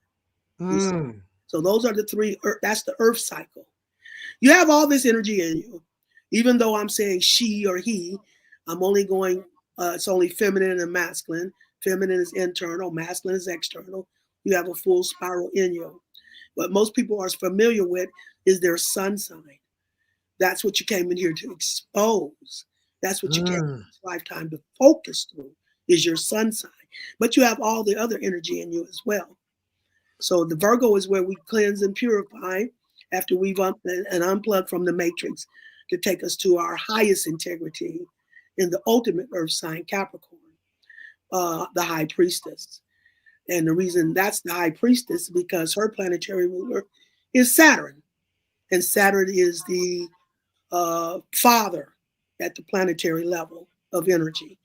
So those are the three, that's the earth cycle. You have all this energy in you. Even though I'm saying she or he, I'm only going, it's only feminine and masculine. Feminine is internal, masculine is external. You have a full spiral in you. What most people are familiar with is their sun sign. That's what you came in here to expose. That's what you came in this lifetime to focus through, is your sun sign. But you have all the other energy in you as well. So the Virgo is where we cleanse and purify after we've unplugged from the matrix to take us to our highest integrity in the ultimate earth sign, Capricorn, the high priestess. And the reason that's the high priestess is because her planetary ruler is Saturn. And Saturn is the father at the planetary level of energy.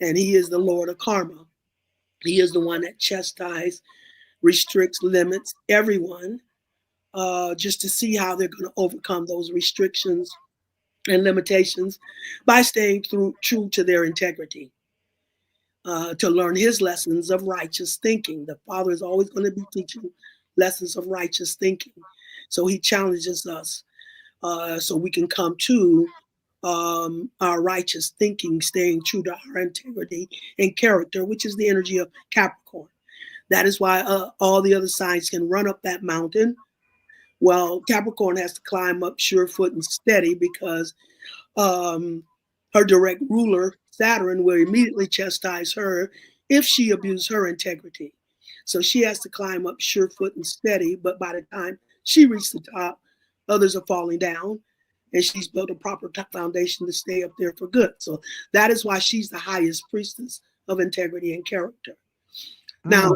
And he is the Lord of karma. He is the one that chastises, restricts, limits everyone just to see how they're going to overcome those restrictions and limitations by staying true to their integrity, to learn his lessons of righteous thinking. The Father is always going to be teaching lessons of righteous thinking. So he challenges us so we can come to our righteous thinking, staying true to our integrity and character, which is the energy of Capricorn. That is why all the other signs can run up that mountain. Well, Capricorn has to climb up surefoot and steady because her direct ruler, Saturn, will immediately chastise her if she abuses her integrity. So she has to climb up surefoot and steady, but by the time she reaches the top, others are falling down, and she's built a proper foundation to stay up there for good. So that is why she's the highest priestess of integrity and character. Now,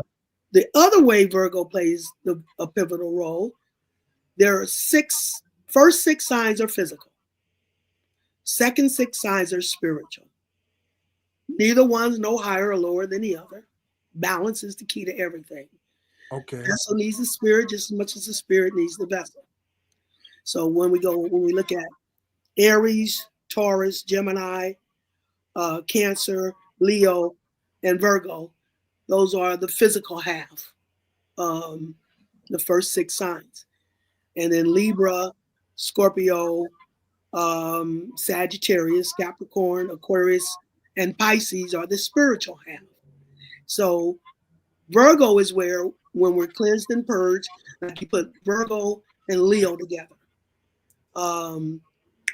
the other way Virgo plays a pivotal role, there are first six signs are physical. Second six signs are spiritual. Neither one's no higher or lower than the other. Balance is the key to everything. Okay. The vessel needs the spirit just as much as the spirit needs the vessel. So when we look at Aries, Taurus, Gemini, Cancer, Leo, and Virgo, those are the physical half, the first six signs. And then Libra, Scorpio, Sagittarius, Capricorn, Aquarius, and Pisces are the spiritual half. So Virgo is where when we're cleansed and purged, like you put Virgo and Leo together, or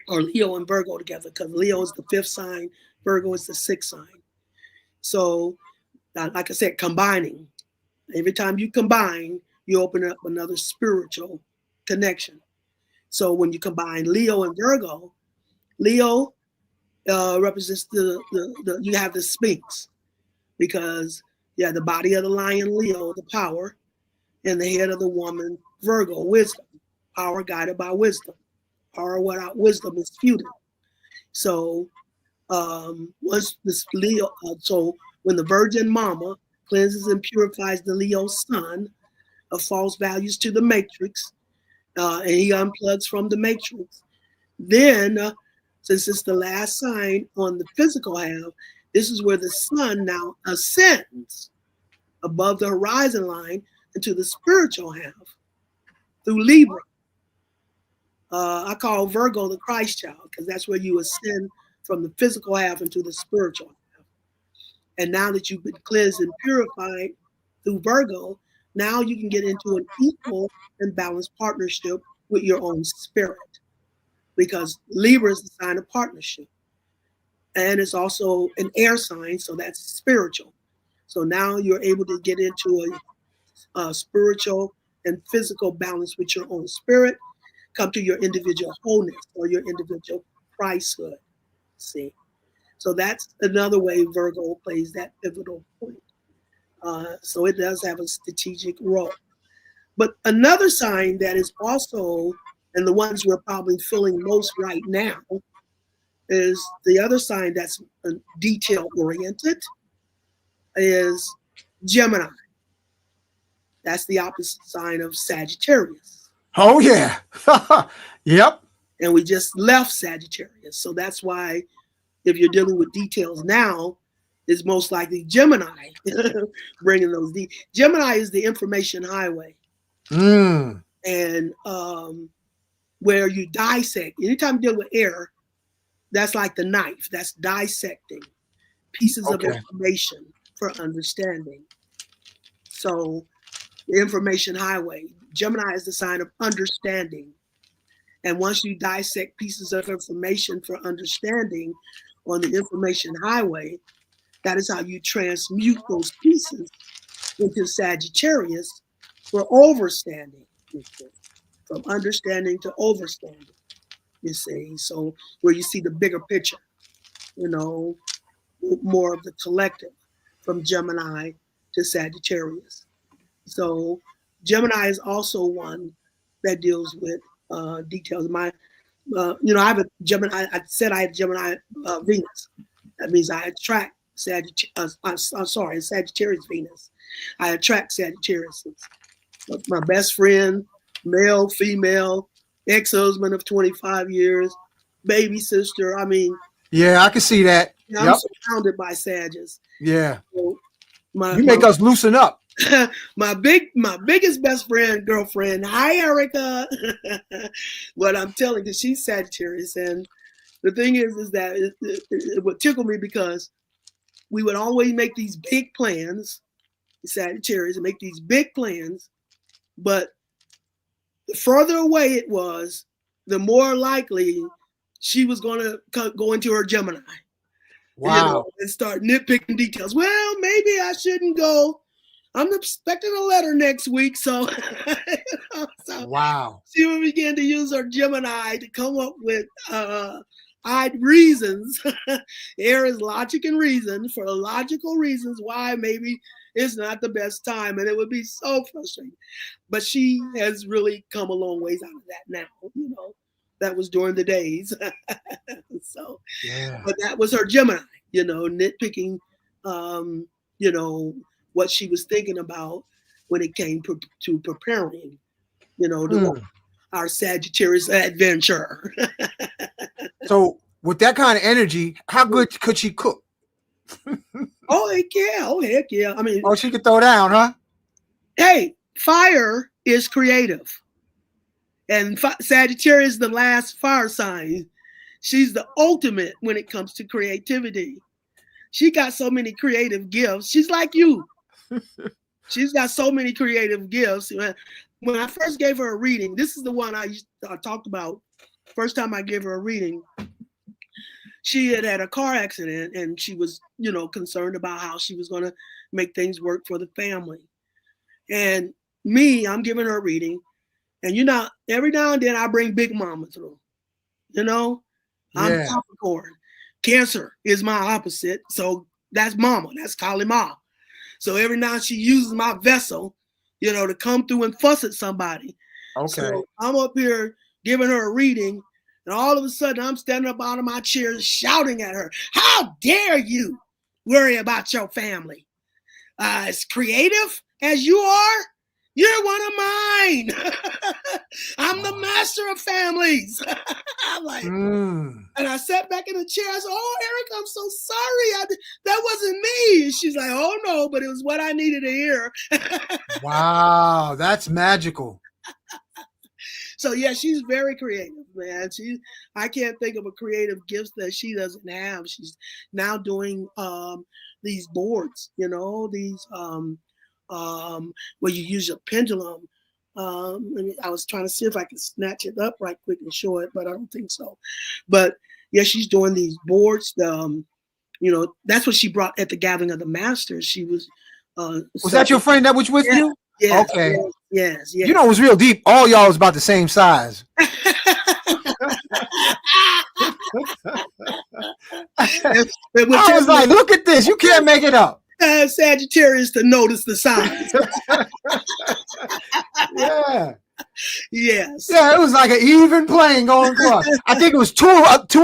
Leo and Virgo together, because Leo is the 5th sign, Virgo is the 6th sign. So, like I said, combining. Every time you combine, you open up another spiritual connection. So when you combine Leo and Virgo, Leo represents you have the Sphinx, because you have the body of the lion, Leo, the power, and the head of the woman, Virgo, wisdom, power guided by wisdom. Power without wisdom is futile. So once this Leo, so when the Virgin Mama cleanses and purifies the Leo son of false values to the matrix, and he unplugs from the matrix, then since it's the last sign on the physical half, this is where the sun now ascends above the horizon line into the spiritual half through Libra. I call Virgo the Christ child, because that's where you ascend from the physical half into the spiritual half. And now that you've been cleansed and purified through Virgo, now you can get into an equal and balanced partnership with your own spirit, because Libra is the sign of partnership. And it's also an air sign, so that's spiritual. So now you're able to get into a spiritual and physical balance with your own spirit, come to your individual wholeness or your individual Christhood. See? So that's another way Virgo plays that pivotal point. So it does have a strategic role. But another sign that is also, and the ones we're probably feeling most right now, is the other sign that's detail-oriented is Gemini. That's the opposite sign of Sagittarius. Oh, yeah. Yep. And we just left Sagittarius. So that's why if you're dealing with details now, it's most likely Gemini bringing those. Gemini is the information highway. Mm. And where you dissect, anytime you deal with air, that's like the knife. That's dissecting pieces of information for understanding. So the information highway, Gemini is the sign of understanding. And once you dissect pieces of information for understanding on the information highway, that is how you transmute those pieces into Sagittarius for overstanding. From understanding to overstanding, you see. So where you see the bigger picture, you know, more of the collective, from Gemini to Sagittarius. So Gemini is also one that deals with details. I have a Gemini. I said I had Gemini Venus. That means I attract Sagittarius Venus. I attract Sagittarius. My best friend, male, female, ex-husband of 25 years, baby sister. I mean, yeah, I can see that. I'm surrounded by Sagittarius. Yeah. So you make us loosen up. my biggest best friend, girlfriend. Hi, Erica. What I'm telling you, she's Sagittarius, and the thing is that it would tickle me because we would always make these big plans, Sagittarius, and make these big plans, but the further away it was, the more likely she was going to go into her Gemini. Wow. You know, and start nitpicking details. Well, maybe I shouldn't go. I'm expecting a letter next week, so, so wow. She would begin to use her Gemini to come up with reasons. Air is logic and reason, for logical reasons why maybe it's not the best time, and it would be so frustrating. But she has really come a long ways out of that now. You know, that was during the days. So, yeah. But that was her Gemini. You know, nitpicking. You know, what she was thinking about when it came to preparing, you know, our Sagittarius adventure. So with that kind of energy, how good could she cook? Oh, heck yeah. Oh, heck yeah. I mean, she could throw down, huh? Hey, fire is creative. And Sagittarius is the last fire sign. She's the ultimate when it comes to creativity. She got so many creative gifts. She's like you. She's got so many creative gifts. When I first gave her a reading, this is the one I talked about. First time I gave her a reading, she had a car accident, and she was, concerned about how she was going to make things work for the family. And I'm giving her a reading, and every now and then I bring Big Mama through. I'm Capricorn. Cancer is my opposite, so that's Mama. That's Kali Ma. So every now she uses my vessel, to come through and fuss at somebody. Okay. So I'm up here giving her a reading, and all of a sudden I'm standing up out of my chair shouting at her, "How dare you worry about your family? As creative as you are, you're one of mine. I'm the master of families." I'm like, and I sat back in the chair. I said, "Oh, Eric, I'm so sorry. That wasn't me." And she's like, "Oh, no, but it was what I needed to hear." Wow, that's magical. So, yeah, she's very creative, man. I can't think of a creative gift that she doesn't have. She's now doing these boards, these where you use a pendulum. I was trying to see if I could snatch it up right quick and show it, but I don't think so. But yeah, she's doing these boards. That's what she brought at the gathering of the masters. She was. Was that your friend that was with you? Yes, okay. Yes. It was real deep. All y'all was about the same size. I was like, look at this. You can't make it up. Sagittarius to notice the signs. Yeah. Yes. Yeah, it was like an even playing going across. I think it was two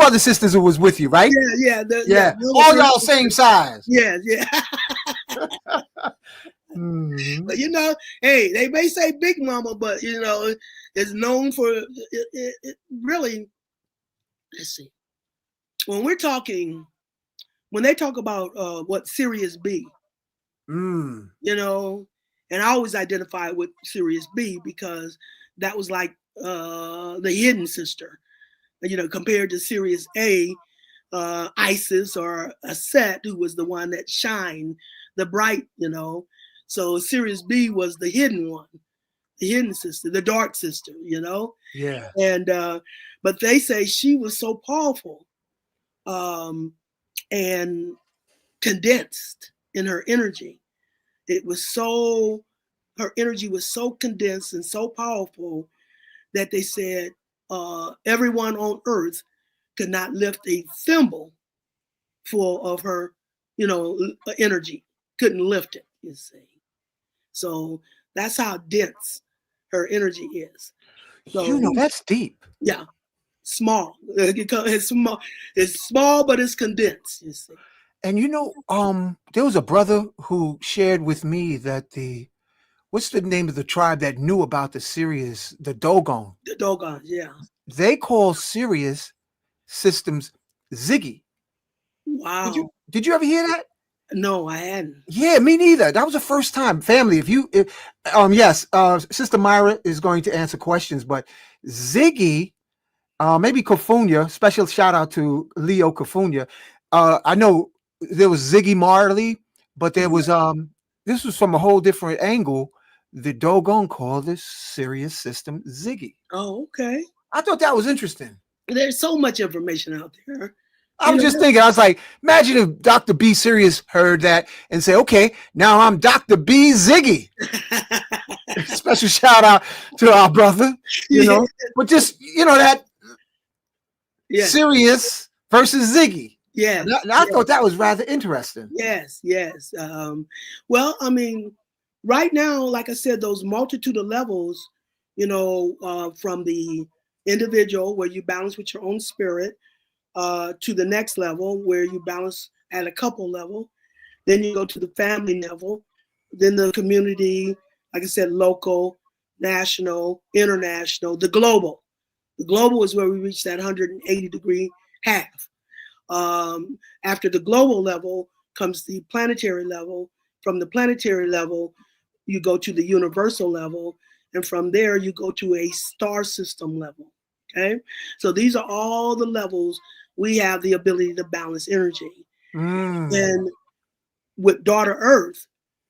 other sisters who was with you, right? Yeah. All y'all same size. Yeah. Mm-hmm. But hey, they may say Big Mama, but it's known for it really. Let's see. When they talk about what Sirius B, and I always identify with Sirius B because that was like the hidden sister, compared to Sirius A, Isis or Aset, who was the one that shined, the bright, So Sirius B was the hidden one, the hidden sister, the dark sister, Yeah. And but they say she was so powerful, and condensed in her energy. Her energy was so condensed and so powerful that they said everyone on earth could not lift a thimble full of her, energy. Couldn't lift it, you see. So that's how dense her energy is. So, that's deep. Yeah. Small. It's small. It's small, but it's condensed, you see. And there was a brother who shared with me that what's the name of the tribe that knew about the Sirius, the Dogon? The Dogon, yeah. They call Sirius systems Ziggy. Wow. Did you ever hear that? No, I hadn't. Yeah, me neither. That was the first time. Family, yes, Sister Myra is going to answer questions, but Ziggy, maybe Kofunya, special shout out to Leo Kofunya. I know there was Ziggy Marley, but there was this was from a whole different angle. The Dogon called this Sirius system Ziggy. Oh, okay. I thought that was interesting. There's so much information out there. I was just thinking, I was like, imagine if Dr. B Sirius heard that and say, okay, now I'm Dr. B Ziggy. Special shout out to our brother, but just, that Sirius versus Ziggy. Yeah. I thought that was rather interesting. Yes. Well, I mean, right now, like I said, those multitude of levels, from the individual where you balance with your own spirit, to the next level where you balance at a couple level, then you go to the family level, then the community, like I said, local, national, international, the global. The global is where we reach that 180-degree half. After the global level comes the planetary level. From the planetary level, you go to the universal level, and from there you go to a star system level. Okay, so these are all the levels we have the ability to balance energy. And with Daughter Earth,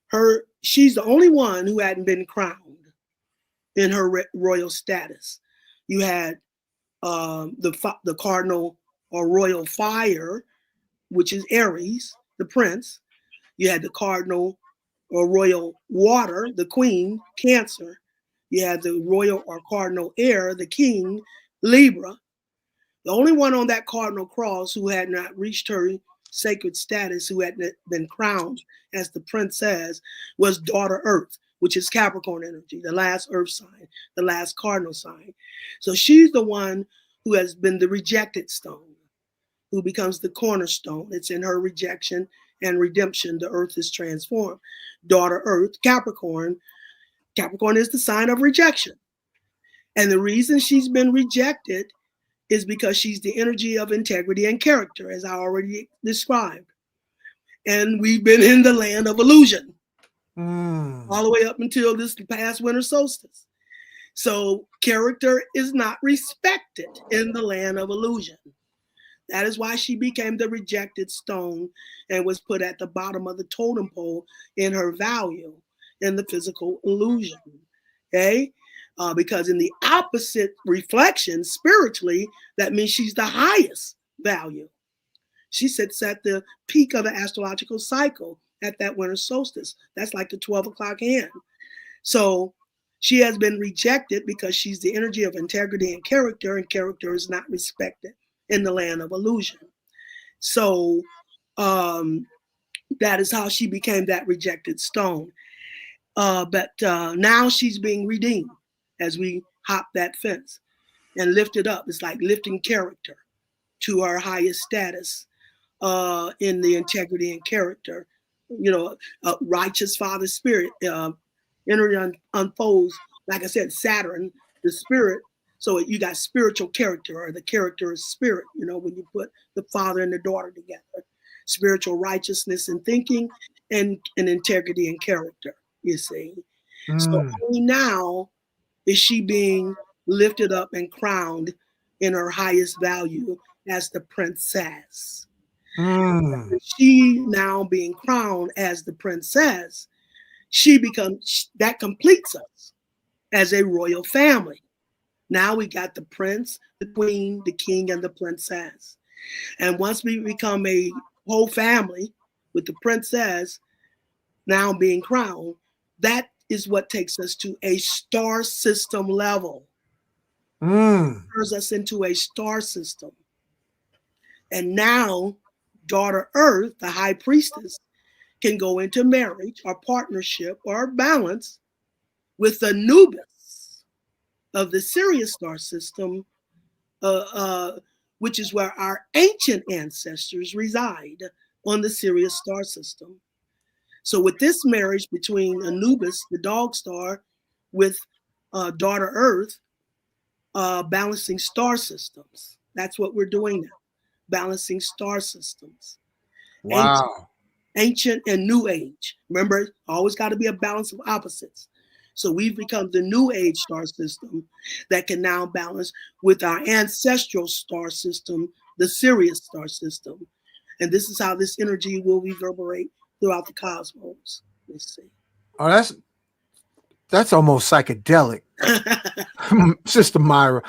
her she's the only one who hadn't been crowned in her royal status. You had the cardinal or royal fire, which is Aries, the prince. You had the cardinal or royal water, the queen, Cancer. You had the royal or cardinal air, the king, Libra. The only one on that cardinal cross who had not reached her sacred status, who had been crowned as the princess, was daughter Earth, which is Capricorn energy, the last earth sign, the last cardinal sign. So she's the one who has been the rejected stone, who becomes the cornerstone. It's in her rejection and redemption the earth is transformed. Daughter Earth, Capricorn. Capricorn is the sign of rejection. And the reason she's been rejected is because she's the energy of integrity and character, as I already described. And we've been in the land of illusion all the way up until this past winter solstice. So character is not respected in the land of illusion. That is why she became the rejected stone and was put at the bottom of the totem pole in her value in the physical illusion. Okay? Because in the opposite reflection, spiritually, that means she's the highest value. She sits at the peak of the astrological cycle at that winter solstice. That's like the 12 o'clock hand. So she has been rejected because she's the energy of integrity and character is not respected in the land of illusion. So that is how she became that rejected stone. But now she's being redeemed as we hop that fence and lift it up. It's like lifting character to our highest status in the integrity and character. You know, righteous Father Spirit energy unfolds. Like I said, Saturn, the spirit. So you got spiritual character, or the character is spirit, you know, when you put the father and the daughter together. Spiritual righteousness and thinking and integrity and character, you see. So only now is she being lifted up and crowned in her highest value as the princess. She now being crowned as the princess, she becomes, that completes us as a royal family. Now we got the prince, the queen, the king, and the princess. And once we become a whole family with the princess now being crowned, that is what takes us to a star system level. Turns us into a star system. And now daughter Earth, the high priestess, can go into marriage or partnership or balance with Anubis of the Sirius star system, which is where our ancient ancestors reside on the Sirius star system. So with this marriage between Anubis, the dog star, with daughter Earth, balancing star systems. That's what we're doing now, balancing star systems. Wow. Ancient and new age. Remember, always got to be a balance of opposites. So we've become the new age star system that can now balance with our ancestral star system, the Sirius star system. And this is how this energy will reverberate throughout the cosmos. Let's see. Oh, that's almost psychedelic. Sister Myra.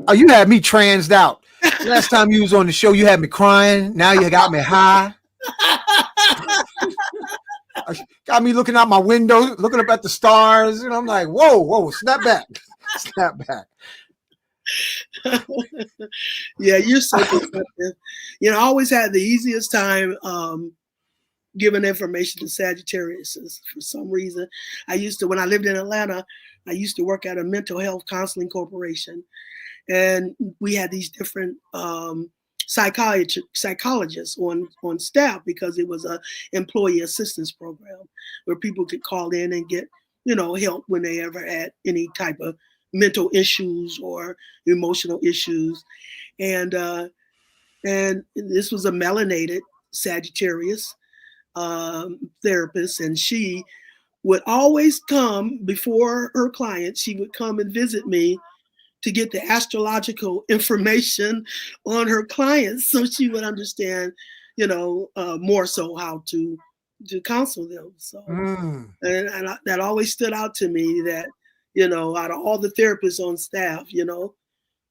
Oh, you had me transed out. Last time you was on the show, you had me crying. Now you got me high. Got me looking out my window, looking up at the stars, and I'm like, whoa, snap back. Snap back. Yeah, you're so perceptive. You know, I always had the easiest time giving information to Sagittarius for some reason. When I lived in Atlanta, I used to work at a mental health counseling corporation. And we had these different psychologists on staff, because it was a employee assistance program where people could call in and get, you know, help when they ever had any type of mental issues or emotional issues. And this was a melanated Sagittarius therapist, and she would always come before her clients. She would come and visit me to get the astrological information on her clients, so she would understand, you know, more so how to to counsel them. So, Mm. and that always stood out to me that, you know, out of all the therapists on staff, you know,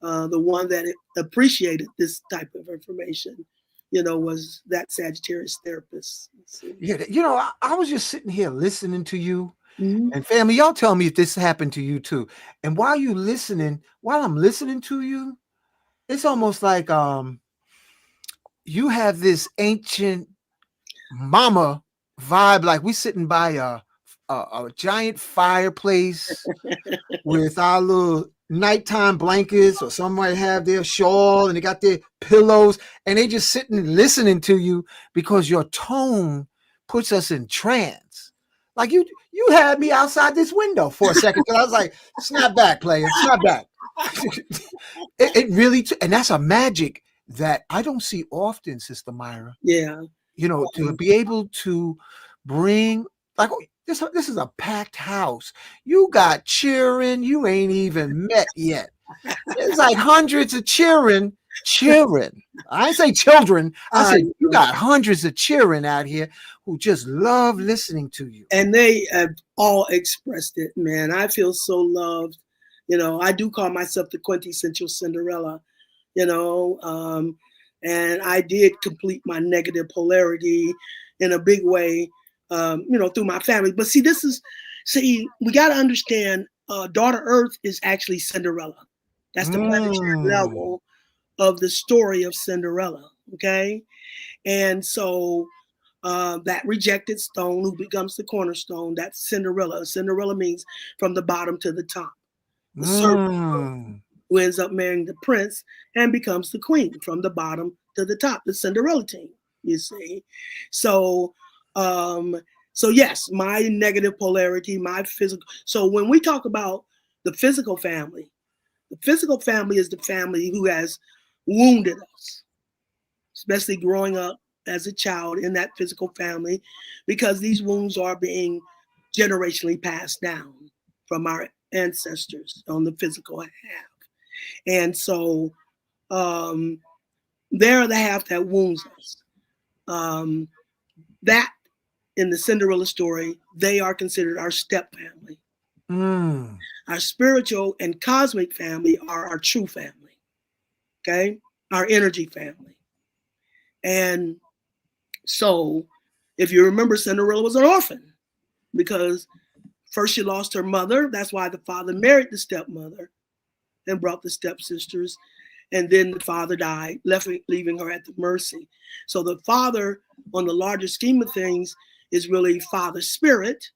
the one that appreciated this type of information, you know, was that Sagittarius therapist. Yeah, you know, I was just sitting here listening to you. Mm-hmm. And family, y'all tell me if this happened to you too. And while I'm listening to you, it's almost like you have this ancient mama vibe, like we sitting by a giant fireplace with our little nighttime blankets, or somebody have their shawl and they got their pillows, and they just sitting listening to you because your tone puts us in trance. Like you had me outside this window for a second because I was like, snap back, player, snap back. it really, and that's a magic that I don't see often, Sister Myra. Yeah. You know, to be able to bring, like, this is a packed house. You got cheering you ain't even met yet. It's like hundreds of cheering. I ain't say children. I said you got hundreds of cheering out here who just love listening to you. And they have all expressed it, man. I feel so loved. You know, I do call myself the quintessential Cinderella, you know, and I did complete my negative polarity in a big way, you know, through my family. But see, we got to understand, Daughter Earth is actually Cinderella. That's the planetary level of the story of Cinderella, okay? And so that rejected stone who becomes the cornerstone, that's Cinderella. Cinderella means from the bottom to the top. The servant who ends up marrying the prince and becomes the queen from the bottom to the top, the Cinderella team, you see. So, yes, my negative polarity, my physical. So when we talk about the physical family is the family who has wounded us, especially growing up as a child in that physical family, because these wounds are being generationally passed down from our ancestors on the physical half. And so they're the half that wounds us. That, in the Cinderella story, they are considered our step family. Our spiritual and cosmic family are our true family, okay? Our energy family. And so if you remember, Cinderella was an orphan because first she lost her mother. That's why the father married the stepmother and brought the stepsisters. And then the father died, leaving her at the mercy. So the father, on the larger scheme of things, is really Father Spirit,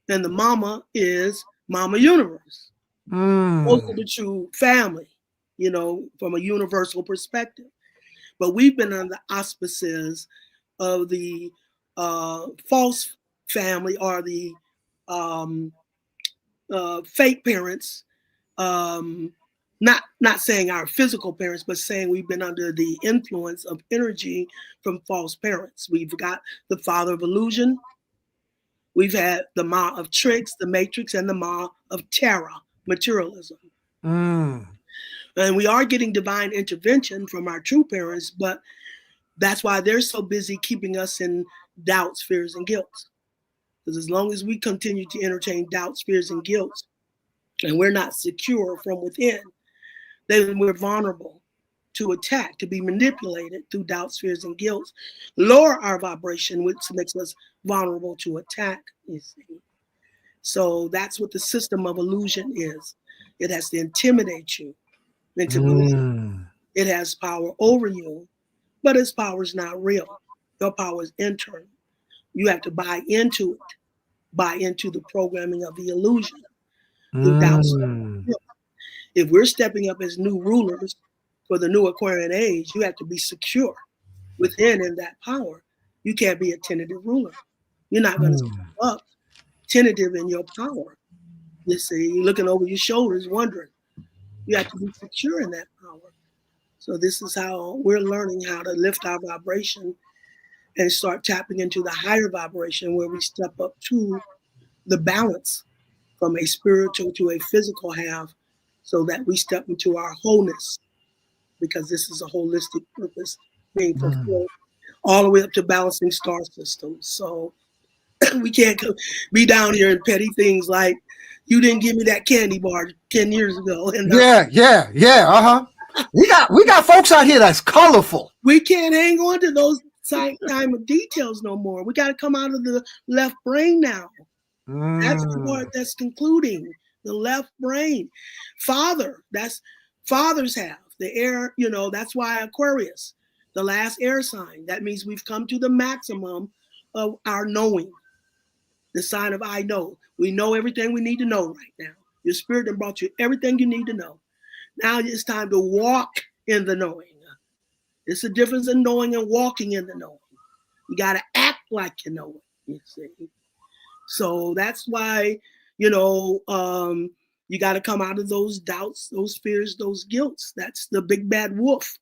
and the mama is Mama Universe. Those are the true family, you know, from a universal perspective. But we've been under the auspices of the false family, or the fake parents, not saying our physical parents, but saying we've been under the influence of energy from false parents. We've got the father of illusion. We've had the ma of tricks, the matrix, and the ma of terror, materialism. And we are getting divine intervention from our true parents, but that's why they're so busy keeping us in doubts, fears, and guilt. Because as long as we continue to entertain doubts, fears, and guilt, and we're not secure from within, then we're vulnerable to attack, to be manipulated through doubts, fears, and guilt, lower our vibration, which makes us vulnerable to attack, you see. So that's what the system of illusion is. It has to intimidate you into believing it has power over you, but its power is not real. Your power is internal. You have to buy into it, buy into the programming of the illusion through doubts. If we're stepping up as new rulers for the new Aquarian age, you have to be secure within in that power. You can't be a tentative ruler. You're not going to step up tentative in your power. You see, you're looking over your shoulders, wondering. You have to be secure in that power. So this is how we're learning how to lift our vibration and start tapping into the higher vibration, where we step up to the balance from a spiritual to a physical half, so that we step into our wholeness, because this is a holistic purpose being fulfilled all the way up to balancing star systems. So we can't be down here in petty things like you didn't give me that candy bar 10 years ago. And Yeah. We got folks out here that's colorful. we can't hang on to those time of details no more. We got to come out of the left brain now. That's the part that's concluding the left brain. That's fathers have the air, that's why Aquarius, the last air sign. That means we've come to the maximum of our knowing. The sign of I know. We know everything we need to know right now. Your spirit has brought you everything you need to know. Now it's time to walk in the knowing. It's a difference in knowing and walking in the knowing. You got to act like you know it, you see. So that's why, you got to come out of those doubts, those fears, those guilts. That's the big bad wolf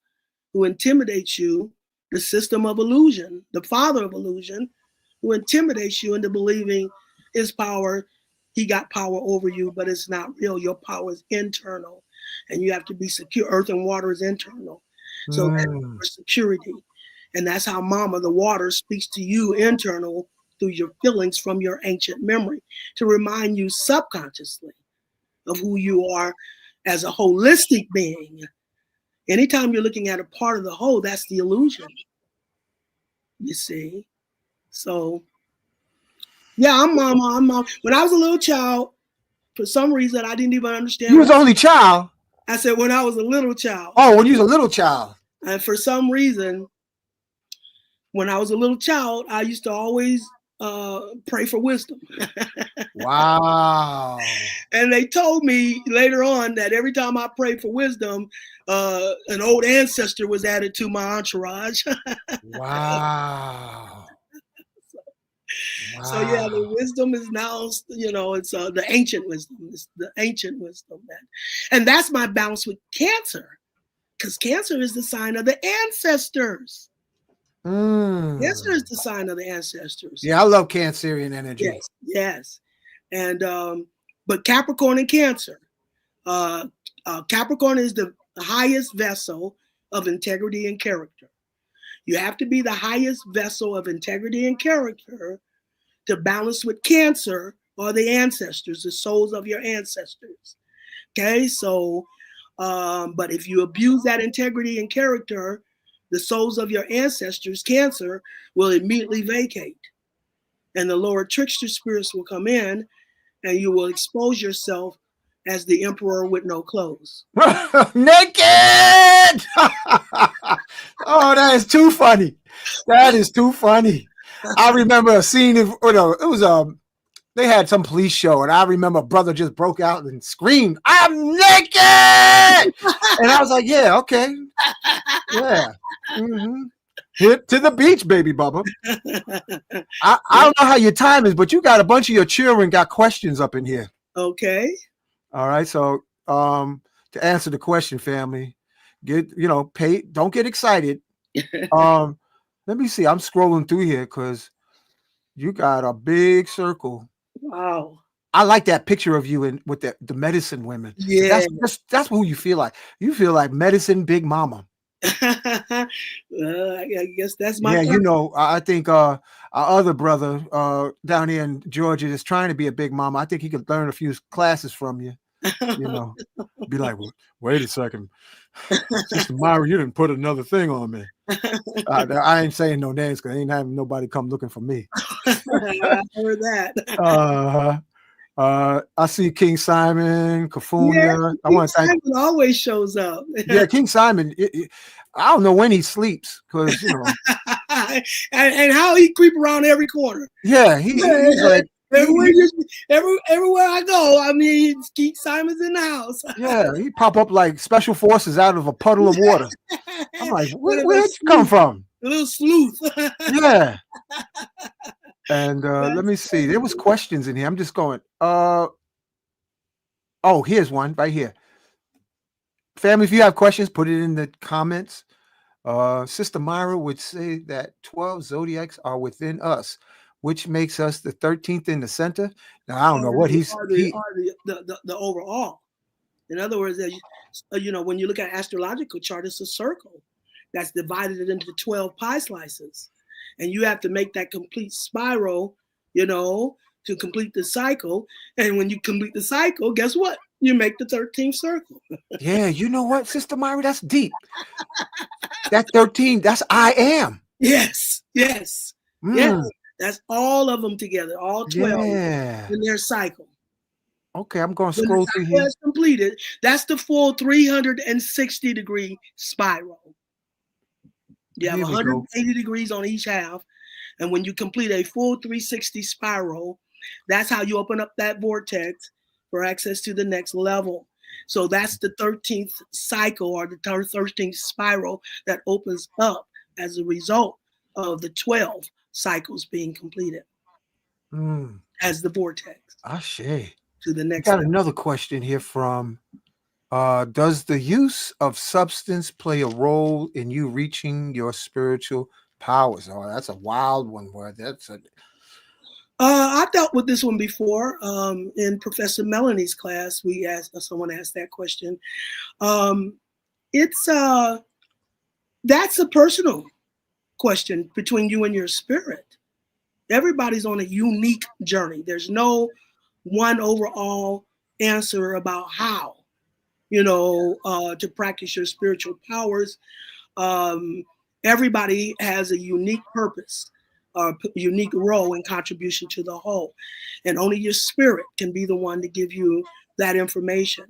who intimidates you, the system of illusion, the father of illusion, who intimidates you into believing his power, he got power over you, but it's not real. Your power is internal, and you have to be secure. Earth and water is internal. So that's your security. And that's how Mama, the water, speaks to you internal through your feelings from your ancient memory to remind you subconsciously of who you are as a holistic being. Anytime you're looking at a part of the whole, that's the illusion. You see? So, yeah, I'm Mama. When I was a little child, for some reason, I didn't even understand. You was the only child? I said when I was a little child. Oh, when you was a little child. And for some reason, when I was a little child, I used to always pray for wisdom. Wow. And they told me later on that every time I prayed for wisdom, an old ancestor was added to my entourage. Wow. So yeah, the wisdom is now, it's the ancient wisdom. It's the ancient wisdom, and that's my balance with Cancer, because Cancer is the sign of the ancestors. Cancer is the sign of the ancestors. Yeah, I love Cancerian energy. Yes. And but Capricorn and Cancer. Capricorn is the highest vessel of integrity and character. You have to be the highest vessel of integrity and character to balance with Cancer or the ancestors, the souls of your ancestors. Okay, so but if you abuse that integrity and character, the souls of your ancestors, Cancer, will immediately vacate. And the lower trickster spirits will come in, and you will expose yourself as the emperor with no clothes. Naked! Oh, that is too funny. That is too funny. I remember a scene, they had some police show, and I remember a brother just broke out and screamed, "I'm naked!" And I was like, yeah, okay. Yeah. Hit to the beach, baby Bubba. I don't know how your time is, but you got a bunch of your children got questions up in here. Okay. All right. So to answer the question, family, don't get excited. Let me see. I'm scrolling through here because you got a big circle. Wow. I like that picture of you with the medicine women. Yeah. That's who you feel like. You feel like medicine big mama. I guess that's my I think our other brother down here in Georgia is trying to be a big mama. I think he could learn a few classes from you. Be like, well, wait a second, Sister Myra, you didn't put another thing on me. I ain't saying no names because I ain't having nobody come looking for me. I heard that. I see King Simon, Cafunia. King Simon always shows up. Yeah, King Simon. I don't know when he sleeps because and how he creep around every corner. Yeah, he's like everywhere I go. I mean, King Simon's in the house. Yeah, he pop up like special forces out of a puddle of water. I'm like, where'd you come from? A little sleuth. Yeah. And let me see. There was questions in here. I'm just going. Here's one right here. Family, if you have questions, put it in the comments. Sister Myra would say that 12 zodiacs are within us, which makes us the 13th in the center. Now I don't know what the overall. In other words, when you look at astrological chart, it's a circle that's divided into 12 pie slices. And you have to make that complete spiral, you know, to complete the cycle. And when you complete the cycle, guess what? You make the 13th circle. Yeah, you know what, Sister Myra, that's deep. That 13, that's I am. Yes, yes, yes. That's all of them together, all 12 in their cycle. Okay, I'm going to When scroll the through cycle here. is completed, that's the full 360-degree spiral. You have Here we 180 go. degrees on each half. And when you complete a full 360 spiral, that's how you open up that vortex for access to the next level. So that's the 13th cycle, or the 13th spiral that opens up as a result of the 12 cycles being completed as the vortex. To the next got level. Another question here from does the use of substance play a role in you reaching your spiritual powers? Oh, that's a wild one. Where that's a I dealt with this one before in Professor Melanie's class. Someone asked that question. It's that's a personal question between you and your spirit. Everybody's on a unique journey. There's no one overall answer about how, to practice your spiritual powers. Everybody has a unique purpose, unique role and contribution to the whole. And only your spirit can be the one to give you that information.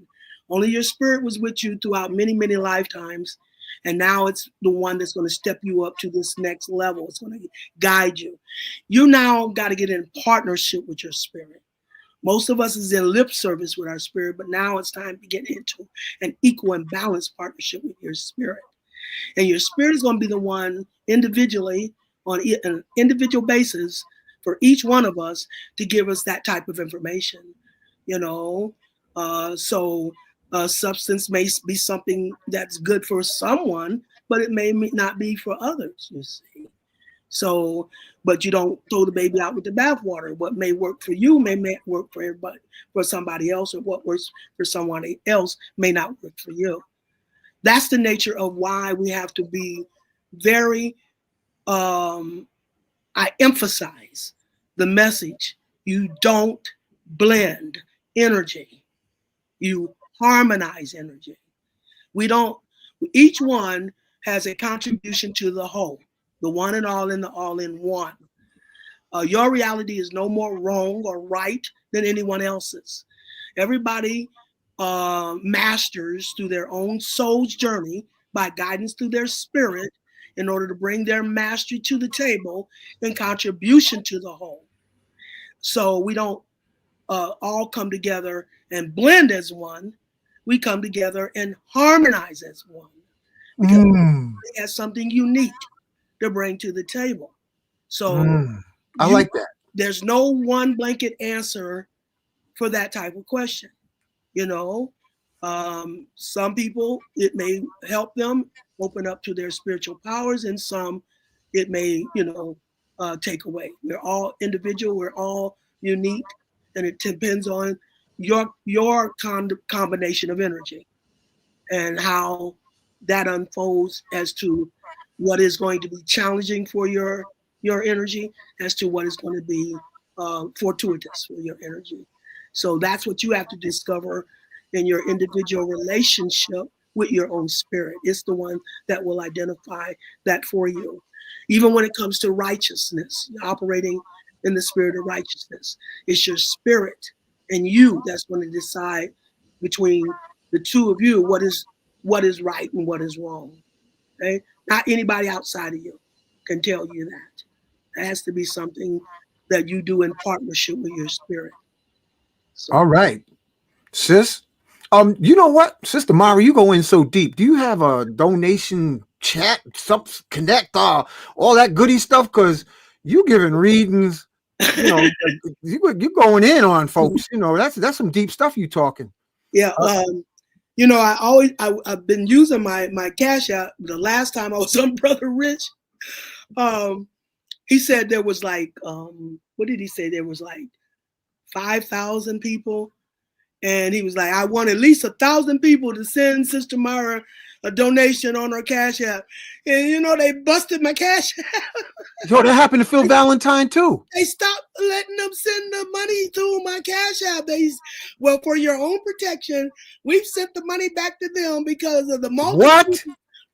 Only your spirit was with you throughout many, many lifetimes. And now it's the one that's going to step you up to this next level. It's going to guide you. You now got to get in partnership with your spirit. Most of us is in lip service with our spirit, but now it's time to get into an equal and balanced partnership with your spirit. And your spirit is going to be the one individually, on an individual basis, for each one of us to give us that type of information. Substance may be something that's good for someone, but it may not be for others, you see. So, but you don't throw the baby out with the bathwater. What may work for you may work for everybody, for somebody else, or what works for someone else may not work for you. That's the nature of why we have to be very, I emphasize the message. You don't blend energy. You harmonize energy. Each one has a contribution to the whole, the one and all in the all in one. Your reality is no more wrong or right than anyone else's. Everybody masters through their own soul's journey by guidance through their spirit in order to bring their mastery to the table and contribution to the whole. So we don't all come together and blend as one. We come together and harmonize as one, because it has something unique to bring to the table. So I like that. There's no one blanket answer for that type of question. Some people, it may help them open up to their spiritual powers, and some it may, take away. We're all individual. We're all unique, and it depends on your combination of energy and how that unfolds as to what is going to be challenging for your energy, as to what is going to be fortuitous for your energy. So that's what you have to discover in your individual relationship with your own spirit. It's the one that will identify that for you. Even when it comes to righteousness, operating in the spirit of righteousness, it's your spirit and you that's going to decide between the two of you what is right and what is wrong. Okay? Not anybody outside of you can tell you that. It has to be something that you do in partnership with your spirit. So. All right, sis. You know what, Sister Myra, you go in so deep. Do you have a donation chat, connect, all that goody stuff? Because you giving readings, you going in on folks. That's some deep stuff you talking. Yeah. I've been using my Cash App. The last time I was on Brother Rich, he said there was like, what did he say? There was like 5,000 people. And he was like, I want at least 1,000 people to send Sister Myra a donation on her Cash App. And they busted my Cash App. Yo, that happened to Phil Valentine too. They stopped letting them send the money through my Cash App. Well, for your own protection, we've sent the money back to them because of the multiple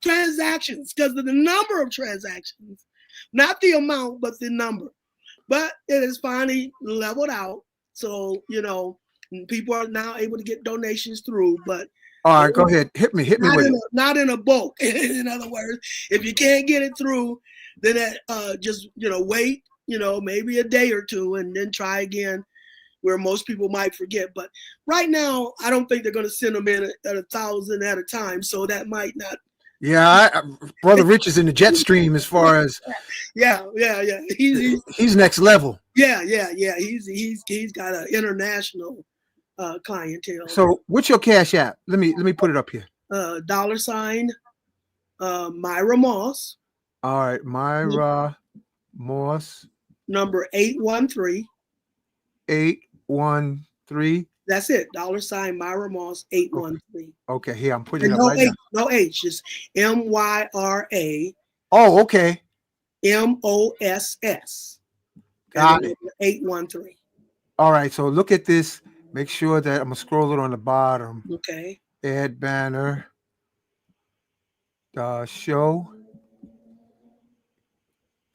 transactions, because of the number of transactions, not the amount, but the number. But it is finally leveled out. So, people are now able to get donations through, but all right, go ahead. Hit me with it. Not in a bulk. In other words, if you can't get it through, then just wait, maybe a day or two, and then try again, where most people might forget. But right now, I don't think they're going to send them in at 1,000 at a time, so that might not. Yeah, Brother Rich is in the jet stream as far as. Yeah. He's next level. Yeah. He's got an international clientele. So, what's your Cash App? Let me put it up here. $, Myra Moss. All right, Myra Moss. Number 813. 813. That's it. $, Myra Moss 813. Okay, here I'm putting it up no right H, now. no H, just MYRA. Oh, okay. MOSS. Got it. 813. All right, so look at this. Make sure that I'm gonna scroll it on the bottom. Okay. Add banner. Show.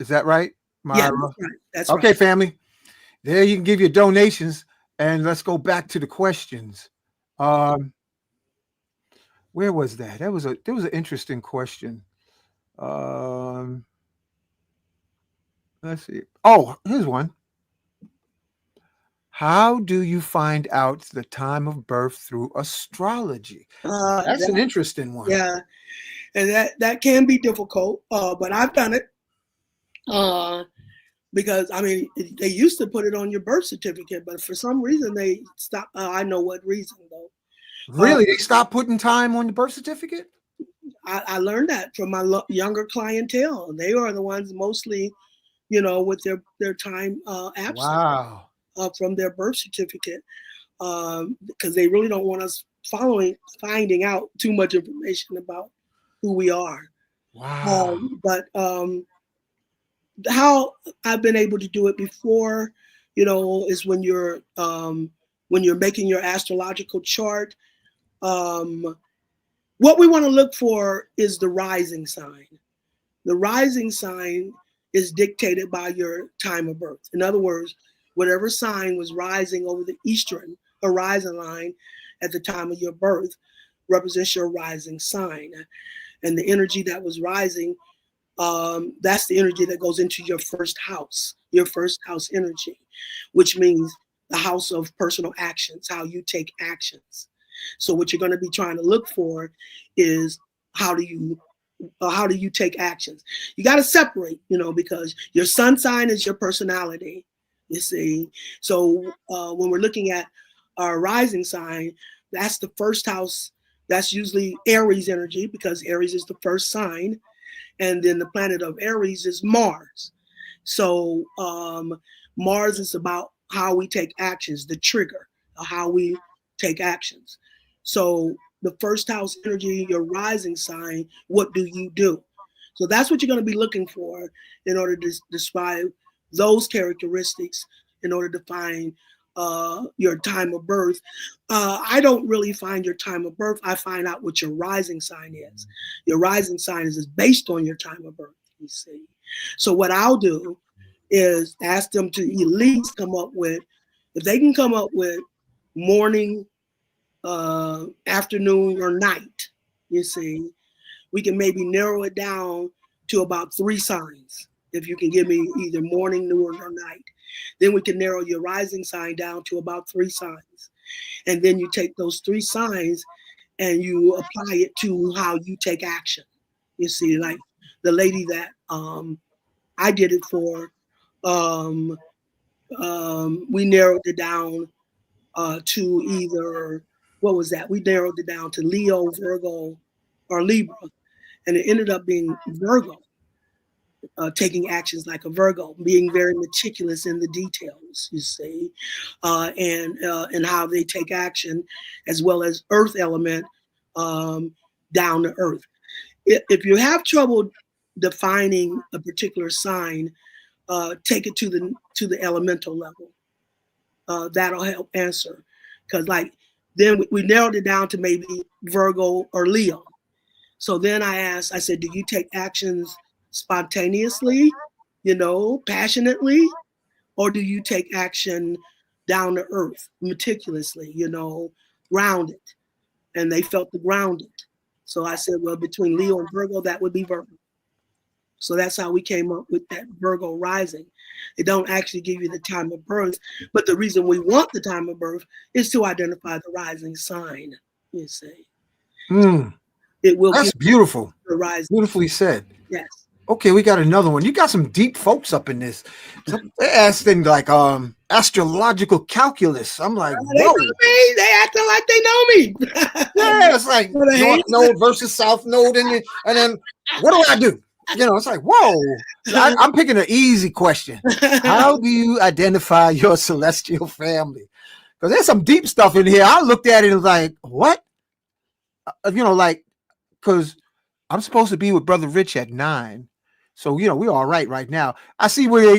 Is that right, Myra? Yeah, that's right. That's okay, right. family. There you can give your donations, and let's go back to the questions. Where was that? There was an interesting question. Let's see. Oh, here's one. How do you find out the time of birth through astrology? That's an interesting one. Yeah, and that can be difficult, but I've done it. Because they used to put it on your birth certificate, but for some reason they stopped. I know what reason though. Really, they stopped putting time on the birth certificate? I learned that from my younger clientele. They are the ones mostly, with their time absent. Wow. From their birth certificate, because they really don't want us finding out too much information about who we are. Wow. But how I've been able to do it before, is when you're making your astrological chart. What we want to look for is the rising sign. The rising sign is dictated by your time of birth. In other words, whatever sign was rising over the eastern horizon line at the time of your birth represents your rising sign. And the energy that was rising, that's the energy that goes into your first house energy, which means the house of personal actions, how you take actions. So what you're going to be trying to look for is how do you take actions? You got to separate, because your sun sign is your personality. You see, so when we're looking at our rising sign, that's the first house. That's usually Aries energy, because Aries is the first sign. And then the planet of Aries is Mars. So Mars is about how we take actions, the trigger of how we take actions. So the first house energy, your rising sign, what do you do? So that's what you're going to be looking for in order to describe those characteristics, in order to find your time of birth. I don't really find your time of birth. I find out what your rising sign is. Your rising sign is based on your time of birth, you see. So what I'll do is ask them to at least come up with, if they can come up with morning, afternoon, or night, you see, we can maybe narrow it down to about 3 signs. If you can give me either morning, noon, or night, then we can narrow your rising sign down to about 3 signs. And then you take those 3 signs and you apply it to how you take action. You see, like the lady that I did it for, we narrowed it down to either, what was that? We narrowed it down to Leo, Virgo, or Libra. And it ended up being Virgo. Taking actions like a Virgo, being very meticulous in the details, you see, and how they take action, as well as Earth element, down to earth. If you have trouble defining a particular sign, take it to the elemental level. That'll help answer, because like then we narrowed it down to maybe Virgo or Leo. So then I said, do you take actions spontaneously, passionately, or do you take action down to earth, meticulously, grounded? And they felt the grounded. So I said, well, between Leo and Virgo, that would be Virgo. So that's how we came up with that Virgo rising. It don't actually give you the time of birth, but the reason we want the time of birth is to identify the rising sign, you see. It will. That's beautiful. The rising. Beautifully said. Yes. Okay, we got another one. You got some deep folks up in this. They asked things like astrological calculus. I'm like, whoa. They know me. They acting like they know me. Yeah, it's like north node versus south node, and then what do I do? It's like, whoa. I'm picking an easy question. How do you identify your celestial family? Because there's some deep stuff in here. I looked at it and was like, what? Because I'm supposed to be with Brother Rich at 9. So, we're all right now. I see where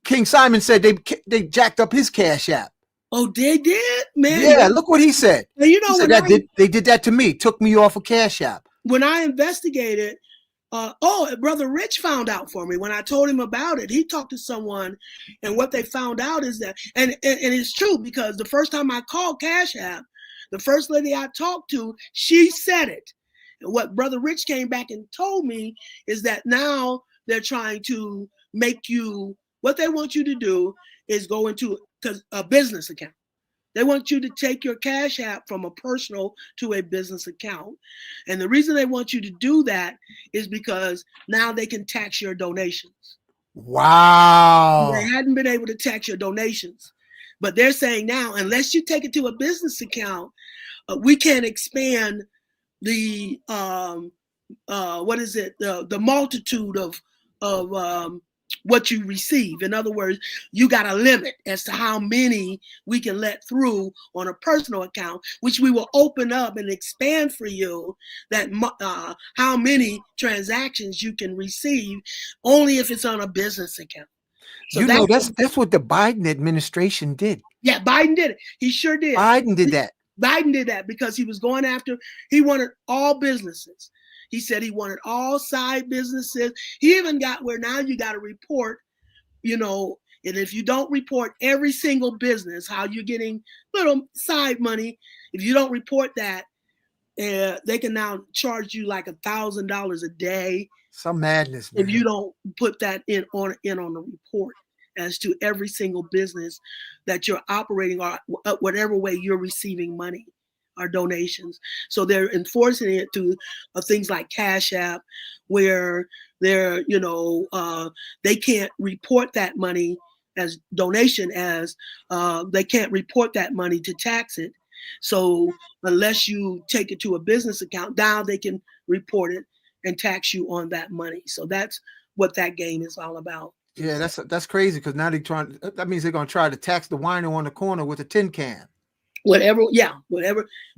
King Simon said they jacked up his Cash App. Oh, they did? Man. Yeah, look what he said. Now, He said they did that to me, took me off of Cash App. When I investigated, Brother Rich found out for me. When I told him about it, he talked to someone, and what they found out is that, and it's true, because the first time I called Cash App, the first lady I talked to, she said it. And what Brother Rich came back and told me is that now they're trying to make you, what they want you to do is go into a business account. They want you to take your Cash App from a personal to a business account. And the reason they want you to do that is because now they can tax your donations. Wow. They hadn't been able to tax your donations. But they're saying now, unless you take it to a business account, we can't expand the the multitude of what you receive. In other words, you got a limit as to how many we can let through on a personal account, which we will open up and expand for you, that how many transactions you can receive only if it's on a business account. So that's what the Biden administration did. Yeah, Biden did it. He sure did. Biden did that because he was going after, he wanted all businesses. He said he wanted all side businesses. He even got where now you got to report, and if you don't report every single business, how you're getting little side money, if you don't report that, they can now charge you like $1,000 a day. Some madness, man. If you don't put that in on the report as to every single business that you're operating or whatever way you're receiving money or donations. So they're enforcing it to things like Cash App, where they're, they can't report that money as donation, as they can't report that money to tax it. So unless you take it to a business account, now they can report it and tax you on that money. So that's what that game is all about. Yeah, that's crazy, because now that means they're going to try to tax the wino on the corner with a tin can. Whatever.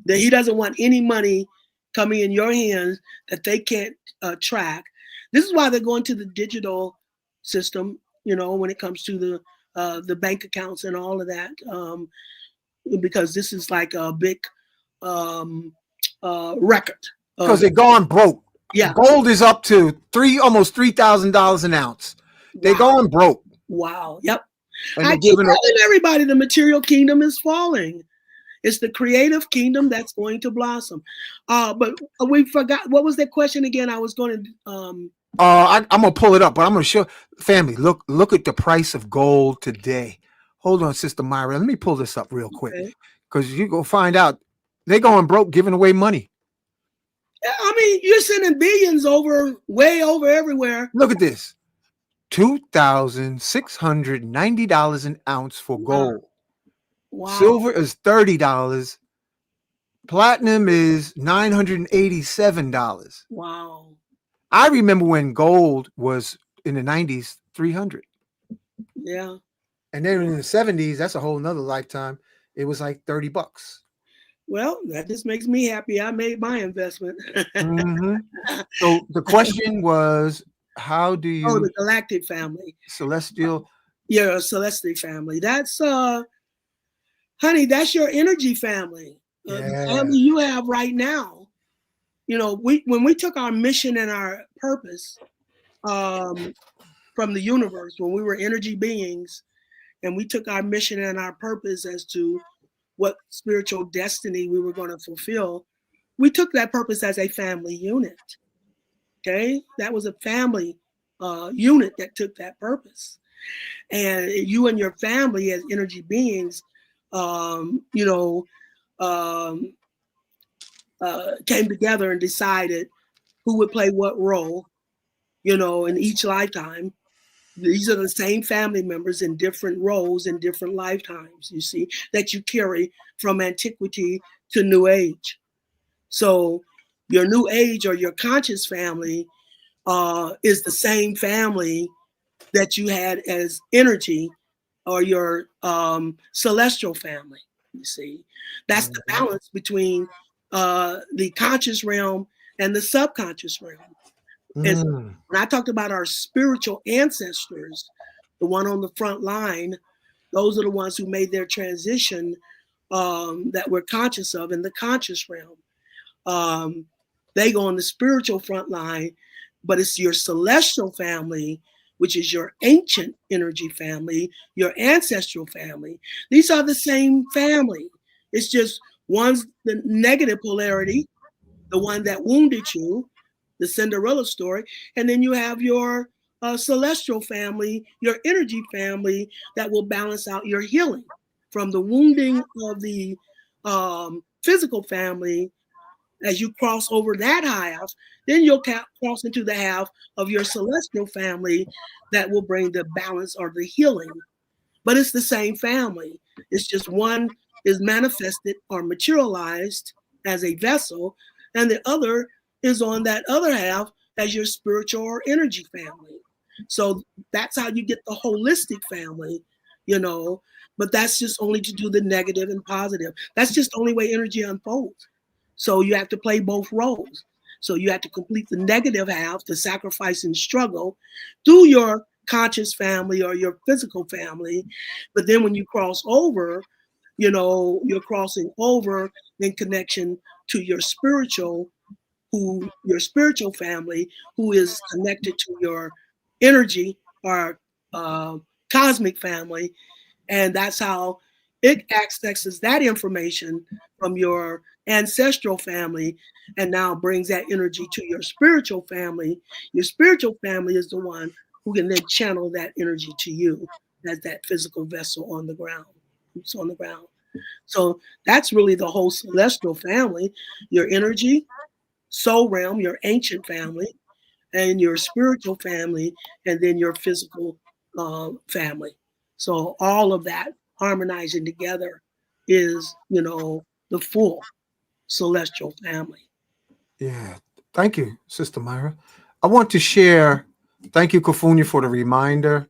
That he doesn't want any money coming in your hands that they can't track. This is why they're going to the digital system, when it comes to the bank accounts and all of that, because this is like a big record. Because they're gone broke. Yeah, gold is up to almost $3,000 an ounce. They're going broke. Wow. Yep. And I keep telling everybody the material kingdom is falling. It's the creative kingdom that's going to blossom. But we forgot, what was that question again? I was going to. I'm gonna pull it up, but I'm gonna show family. Look at the price of gold today. Hold on, Sister Myra. Let me pull this up real quick, because you go find out they're going broke, giving away money. I mean, you're sending billions way over everywhere. Look at this. $2,690 an ounce for gold. Wow. Silver is $30. Platinum is $987. Wow. I remember when gold was in the 90s, $300. Yeah. And then in the 70s, that's a whole nother lifetime. It was like $30. Well, that just makes me happy. I made my investment. So the question was, how do Oh, you the galactic family. celestial? Yeah, celestial family. That's honey, that's your energy family. The Yeah. family you have right now. You know, when we took our mission and our purpose from the universe, when we were energy beings, and we took our mission and our purpose as to what spiritual destiny we were going to fulfill, we took that purpose as a family unit. Okay, that was a family unit that took that purpose, and you and your family as energy beings, you know, um, came together and decided who would play what role, you know, in each lifetime. These are the same family members in different roles in different lifetimes, you see, that you carry from antiquity to new age. So your new age or your conscious family is the same family that you had as energy or your celestial family, you see. That's the balance between the conscious realm and the subconscious realm. And when I talked about our spiritual ancestors, the one on the front line, those are the ones who made their transition that we're conscious of in the conscious realm. They go on the spiritual front line, but it's your celestial family, which is your ancient energy family, your ancestral family. These are the same family. It's just one's the negative polarity, the one that wounded you, the Cinderella story, and then you have your celestial family, your energy family that will balance out your healing from the wounding of the physical family. As you cross over that half, then you'll cross into the half of your celestial family that will bring the balance or the healing. But it's the same family. It's just one is manifested or materialized as a vessel, and the other is on that other half as your spiritual or energy family. So that's how you get the holistic family, you know. But that's just only to do the negative and positive. That's just the only way energy unfolds. So you have to play both roles. So you have to complete the negative half, the sacrifice and struggle, through your conscious family or your physical family. But then when you cross over, you know, you're crossing over in connection to your spiritual family, who is connected to your energy or cosmic family. And that's how it accesses that information from your ancestral family and now brings that energy to your spiritual family. Your spiritual family is the one who can then channel that energy to you as that physical vessel on the ground. It's on the ground. So that's really the whole celestial family, your energy, soul realm, your ancient family, and your spiritual family, and then your physical family. So all of that harmonizing together is, you know, the full celestial family. Yeah. Thank you, Sister Myra. I want to share. Thank you, Kofunya, for the reminder.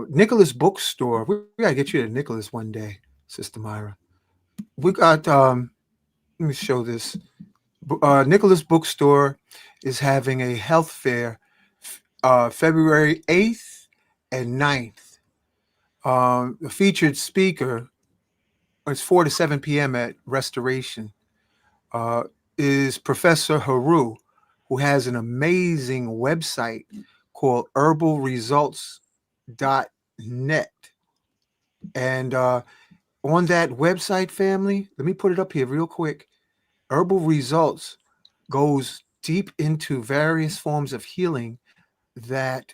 Nicholas Bookstore. We gotta get you to Nicholas one day, Sister Myra. We got. Let me show this. Nicholas Bookstore is having a health fair, February 8th and 9th. The featured speaker, it's 4 to 7 p.m. at Restoration, uh, is Professor Haru, who has an amazing website called herbalresults.net. And on that website, family, let me put it up here real quick. Herbal Results goes deep into various forms of healing that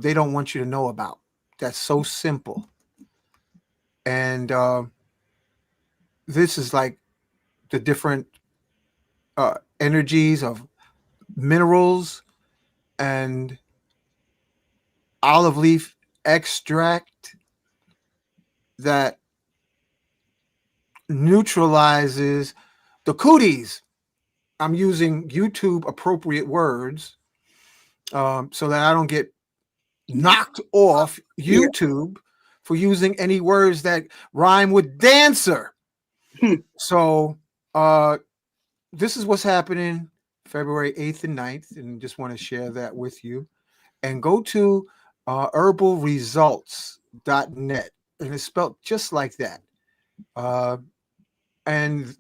they don't want you to know about. That's so simple. And this is like the different energies of minerals and olive leaf extract that neutralizes the cooties. I'm using YouTube appropriate words so that I don't get knocked off Yeah. YouTube for using any words that rhyme with dancer. So this is what's happening February 8th and 9th, and just want to share that with you. And go to herbalresults.net, and it's spelled just like that. And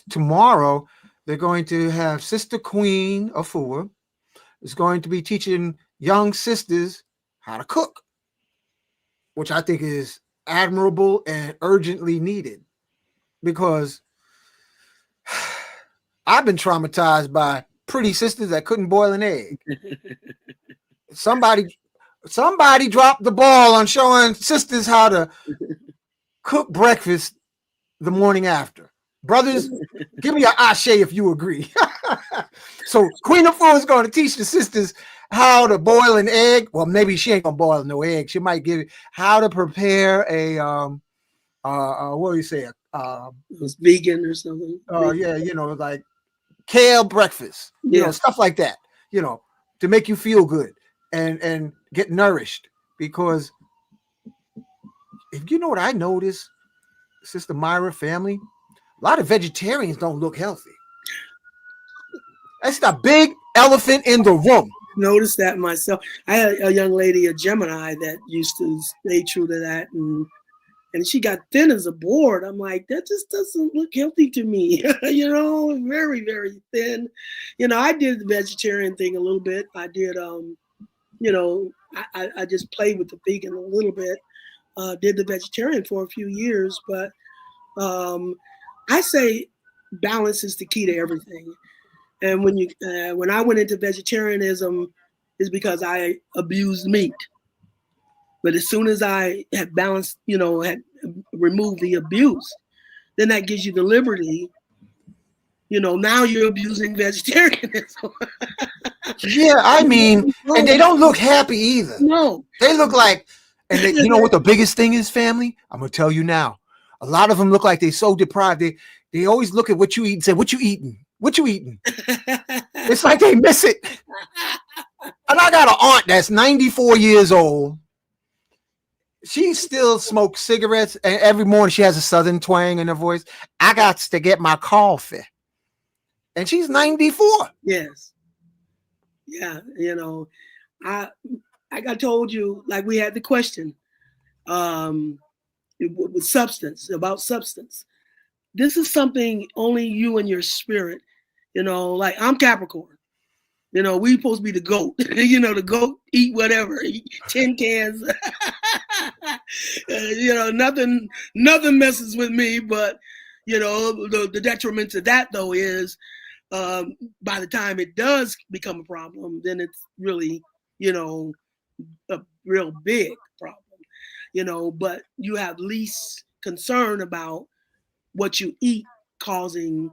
tomorrow, they're going to have Sister Queen Afua is going to be teaching young sisters how to cook, which I think is admirable and urgently needed, because I've been traumatized by pretty sisters that couldn't boil an egg. Somebody dropped the ball on showing sisters how to cook breakfast the morning after. Brothers, give me an ashe if you agree. So Queen of Four is going to teach the sisters how to boil an egg. Well, maybe she ain't gonna boil no egg. She might give it how to prepare a what do you say? It was vegan or something. Yeah, like kale breakfast, stuff like that, to make you feel good and get nourished. Because if you know what I noticed, Sister Myra family, a lot of vegetarians don't look healthy. That's the big elephant in the room. Noticed that myself. I had a young lady, a Gemini, that used to stay true to that, and she got thin as a board. I'm like, that just doesn't look healthy to me. Very, very thin. I did the vegetarian thing a little bit. I did, I just played with the vegan a little bit. Did the vegetarian for a few years, but I say balance is the key to everything. And when I went into vegetarianism, is because I abused meat. But as soon as I had balanced, had removed the abuse, then that gives you the liberty. Now you're abusing vegetarianism. Yeah, I mean, and they don't look happy either. No, they look like, and you know what the biggest thing is, family? I'm gonna tell you now. A lot of them look like they're so deprived. They always look at what you eat and say, "What you eating? What you eating?" It's like they miss it. And I got an aunt that's 94 years old. She still smokes cigarettes, and every morning she has a southern twang in her voice. I got to get my coffee. And she's 94. Yes. Yeah, I told you, like we had the question with substance, about substance. This is something only you and your spirit, like I'm Capricorn. We supposed to be the goat. The goat eat whatever, eat 10 cans. Nothing messes with me. But the detriment to that though is by the time it does become a problem, then it's really a real big problem. But you have least concern about what you eat causing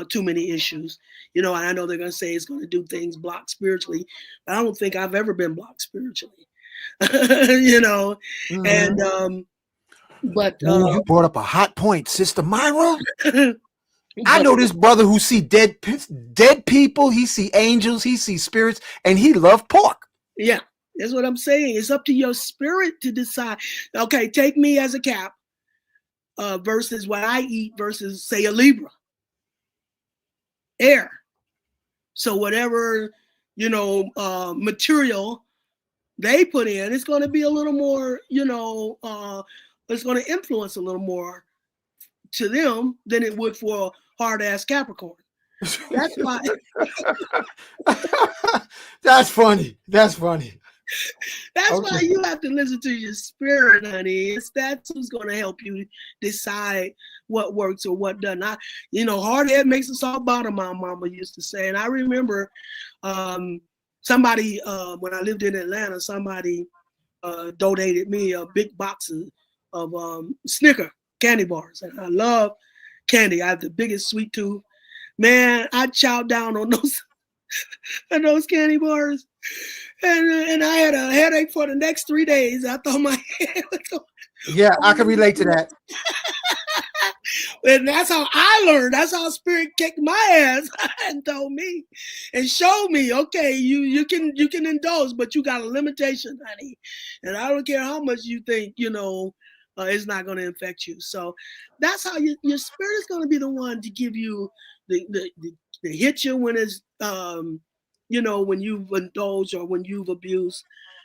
too many issues. And I know they're going to say it's going to do things blocked spiritually, but I don't think I've ever been blocked spiritually. Mm-hmm. And but you brought up a hot point, Sister Myra. I know this brother who see dead people, he see angels, he see spirits, and he love pork. Yeah, that's what I'm saying. It's up to your spirit to decide. Okay, take me as a Cap versus what I eat versus, say, a Libra. Air. So whatever, material they put in, it's going to be a little more, it's going to influence a little more to them than it would for a hard-ass Capricorn. That's why. That's funny. That's funny. That's okay. Why you have to listen to your spirit, honey. That's who's going to help you decide what works or what doesn't. Hard head makes us all bottom, my mama used to say. And I remember somebody, when I lived in Atlanta, somebody donated me a big box of Snicker candy bars. And I love candy. I have the biggest sweet tooth. Man, I chowed down on those candy bars. And I had a headache for the next 3 days. I thought my head was going. Yeah, I can relate to that. And that's how I learned. That's how Spirit kicked my ass and told me and showed me, okay, you can indulge, but you got a limitation, honey. And I don't care how much you think, it's not going to infect you. So that's how your spirit is going to be the one to give you the hit you when it's you know, when you've indulged or when you've abused,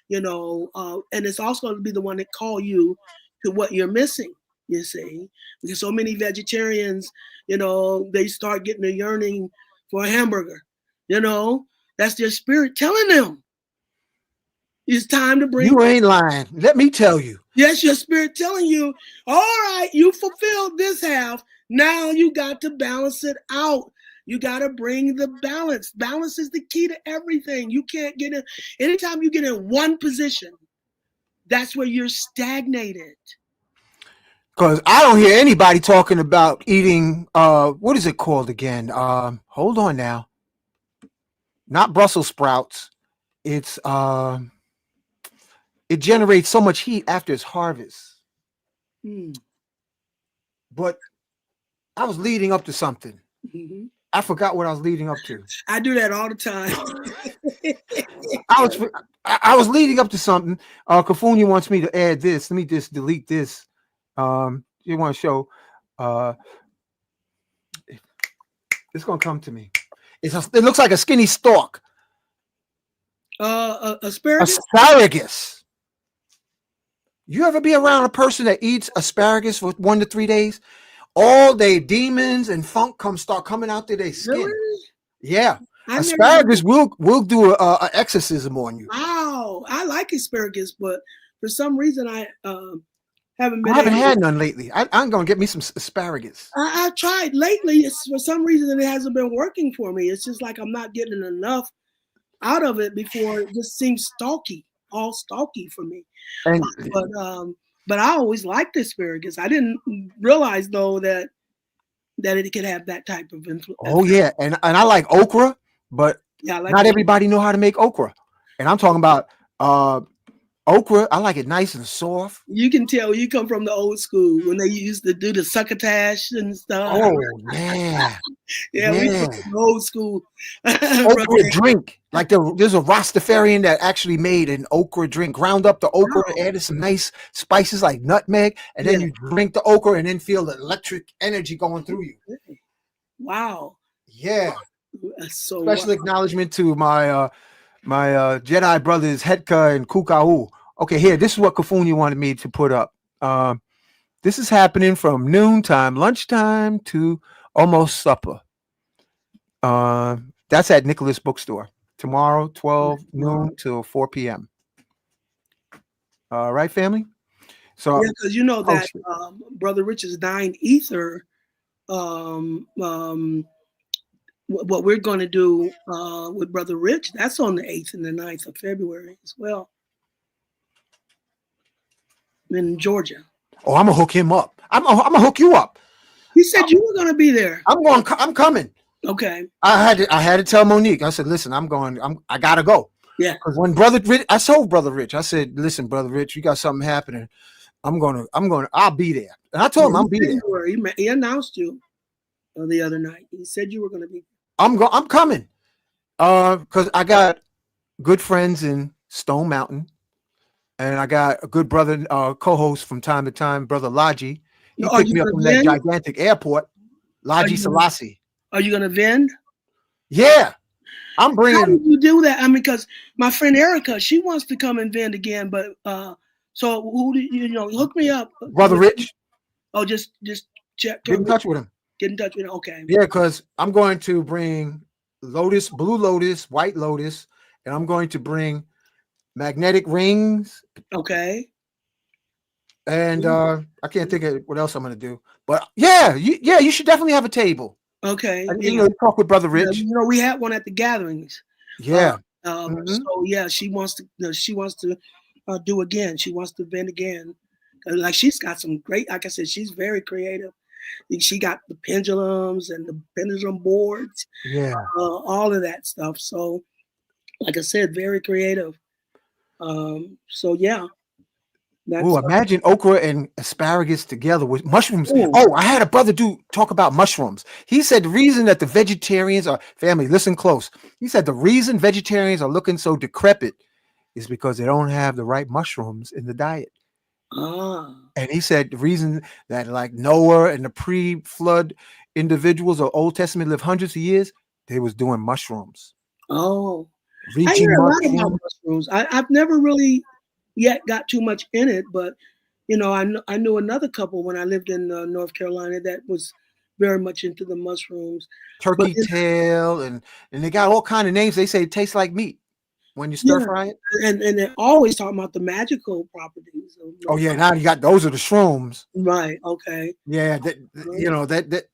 you know, and it's also going to be the one that call you to what you're missing, you see. Because so many vegetarians, you know, they start getting a yearning for a hamburger, you know, that's their spirit telling them it's time to bring. You ain't lying. Let me tell you. Yes, your spirit telling you, all right, you fulfilled this half. Now you got to balance it out. You got to bring the balance. Balance is the key to everything. You can't get in. Anytime you get in one position, that's where you're stagnated. Because I don't hear anybody talking about eating, what is it called again? Hold on now. Not Brussels sprouts. It's, it generates so much heat after its harvest. But I was leading up to something. Mm-hmm. I forgot what I was leading up to. I do that all the time. I was leading up to something. Kafunya wants me to add this. Let me just delete this. You want to show? It's gonna come to me. It looks like a skinny stalk. Asparagus. Asparagus. You ever be around a person that eats asparagus for 1 to 3 days? All their demons and funk start coming out through their skin. Really? Yeah. Asparagus will do a exorcism on you. Wow, I like asparagus, but for some reason I haven't had none lately. I'm gonna get me some asparagus. I tried lately. For some reason it hasn't been working for me. It's just like I'm not getting enough out of it before it just seems all stalky for me. But I always liked asparagus. I didn't realize though that it could have that type of influence. Oh yeah, and I like okra, but yeah, not everybody know how to make okra. And I'm talking about okra. I like it nice and soft. You can tell you come from the old school when they used to do the succotash and stuff. Oh yeah, yeah, we from the old school. Okra drink. Like there's a Rastafarian that actually made an okra drink, ground up the okra, added some nice spices like nutmeg, and then you drink the okra and then feel the electric energy going through you. Wow. Yeah. That's so special acknowledgement to my my Jedi brothers Hetka and Kukau. Okay, here, this is what Kafunya wanted me to put up. This is happening from noontime, lunchtime to almost supper. That's at Nicholas Bookstore. Tomorrow, 12 noon till 4 p.m. All right, family? So yeah, because you know that Brother Rich's 9 ether, what we're going to do with Brother Rich, that's on the 8th and the 9th of February as well in Georgia. Oh, I'm gonna hook him up. I'm gonna hook you up. He said you were going to be there. I'm coming. Okay. I had to tell Monique. I said, listen, I gotta go. Yeah. Because when Brother Rich, I told Brother Rich, I said, listen, Brother Rich, you got something happening. I'll be there. And I told him I'll be there. He announced you the other night. He said you were going to be. I'm coming. Because I got good friends in Stone Mountain, and I got a good brother, co-host from time to time, Brother Laji. He picked me up from that gigantic airport, Laji Selassie. Are you going to vend? Yeah, I'm bringing. How did you do that? I mean, because my friend Erica, she wants to come and vend again, but so who do you know? Hook me up, Brother Rich. Oh, just check. Get in touch with him. Get in touch with him. Okay. Yeah, because I'm going to bring Lotus, Blue Lotus, White Lotus, and I'm going to bring magnetic rings. Okay. And I can't think of what else I'm going to do, but you should definitely have a table. Okay. And, talk with Brother Rich. We had one at the gatherings. Yeah. So yeah, she wants to. She wants to do again. She wants to vend again. Like she's got some great. Like I said, she's very creative. She got the pendulums and the pendulum boards. Yeah. All of that stuff. So, like I said, very creative. So yeah. Oh, imagine okra and asparagus together with mushrooms. Ooh. Oh, I had a brother talk about mushrooms. He said the reason that the vegetarians are, family, listen close. He said the reason vegetarians are looking so decrepit is because they don't have the right mushrooms in the diet. And he said the reason that like Noah and the pre-flood individuals or Old Testament live hundreds of years, They was doing mushrooms. Oh, I Reishi hear a lot mushroom. about mushrooms. I've never really yet got too much in it, but you know, I knew another couple when I lived in North Carolina that was very much into the mushrooms. But Turkey tail, and they got all kind of names. They say it tastes like meat when you stir yeah, fry it. and they're always talking about the magical properties of Oh yeah, now you got those are the shrooms. right. Okay. Yeah, you know that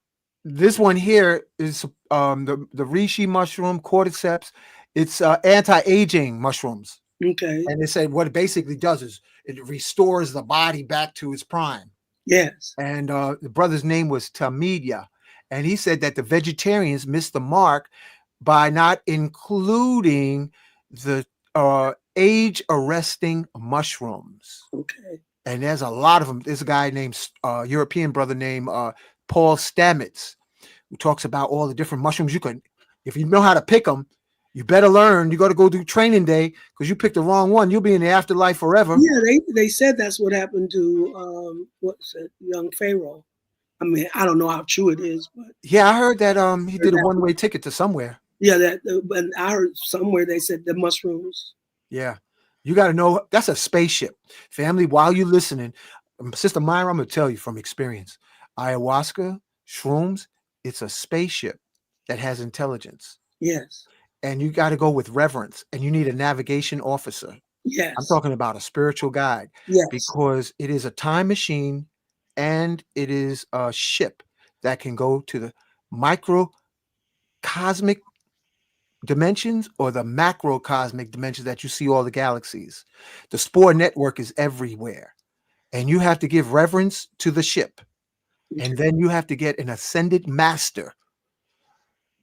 this one here is the reishi mushroom, cordyceps. It's anti-aging mushrooms, Okay. and they said what it basically does is it restores the body back to its prime. Yes. And the brother's name was Tamidia, and he said that the vegetarians missed the mark by not including the age-arresting mushrooms. Okay. And there's a lot of them. There's a guy named European brother named Paul Stamets, who talks about all the different mushrooms you can, if you know how to pick them, you better learn. You got to go do training day because you picked the wrong one. You'll be in the afterlife forever. Yeah, they said that's what happened to what's it, young Pharaoh. I mean, I don't know how true it is, but Yeah, I heard that he did a one-way ticket to somewhere. yeah, and I heard somewhere they said the mushrooms. Yeah, you got to know that's a spaceship. Family, while you're listening, Sister Myra, I'm going to tell you from experience, ayahuasca, shrooms, it's a spaceship that has intelligence. Yes. And you got to go with reverence, and you need a navigation officer. Yes. I'm talking about a spiritual guide, yes. because it is a time machine and it is a ship that can go to the microcosmic dimensions or the macrocosmic dimensions that you see all the galaxies. The Spore network is everywhere, and you have to give reverence to the ship. And then you have to get an ascended master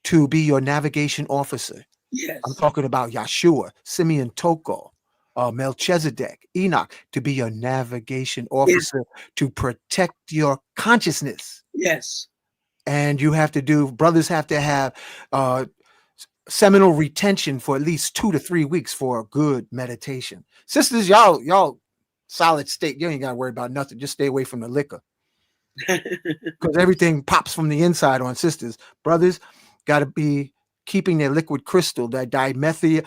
to be your navigation officer. Yes. I'm talking about Yeshua, Simeon Toko, Melchizedek, Enoch, to be your navigation officer to protect your consciousness. Yes. And you have to brothers have to have seminal retention for at least 2 to 3 weeks for a good meditation. Sisters, y'all solid state. You ain't got to worry about nothing. Just stay away from the liquor. Because everything pops from the inside on sisters. Brothers got to be keeping their liquid crystal, their dilithium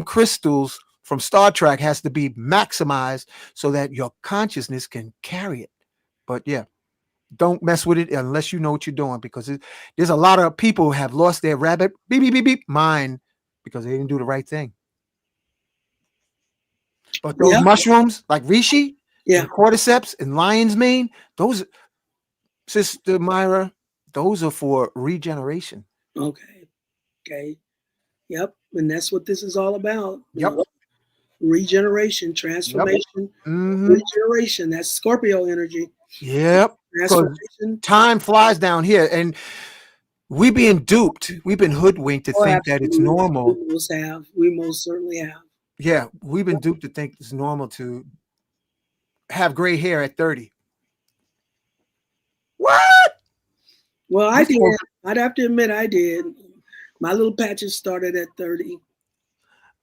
crystals from Star Trek has to be maximized so that your consciousness can carry it. But yeah, don't mess with it unless you know what you're doing, because there's a lot of people who have lost their rabbit beep, beep, beep, beep, mind because they didn't do the right thing. But those mushrooms like reishi, and cordyceps and lion's mane, those, Sister Myra, those are for regeneration. Okay. Yep. And that's what this is all about. Yep. Regeneration, transformation, regeneration. That's Scorpio energy. Yep. Time flies down here, and we being duped. We've been hoodwinked to think that it's normal. We most certainly have. Yeah, we've been duped to think it's normal to have gray hair at 30. What? Well, I did. I'd have to admit I did. My little patches started at 30.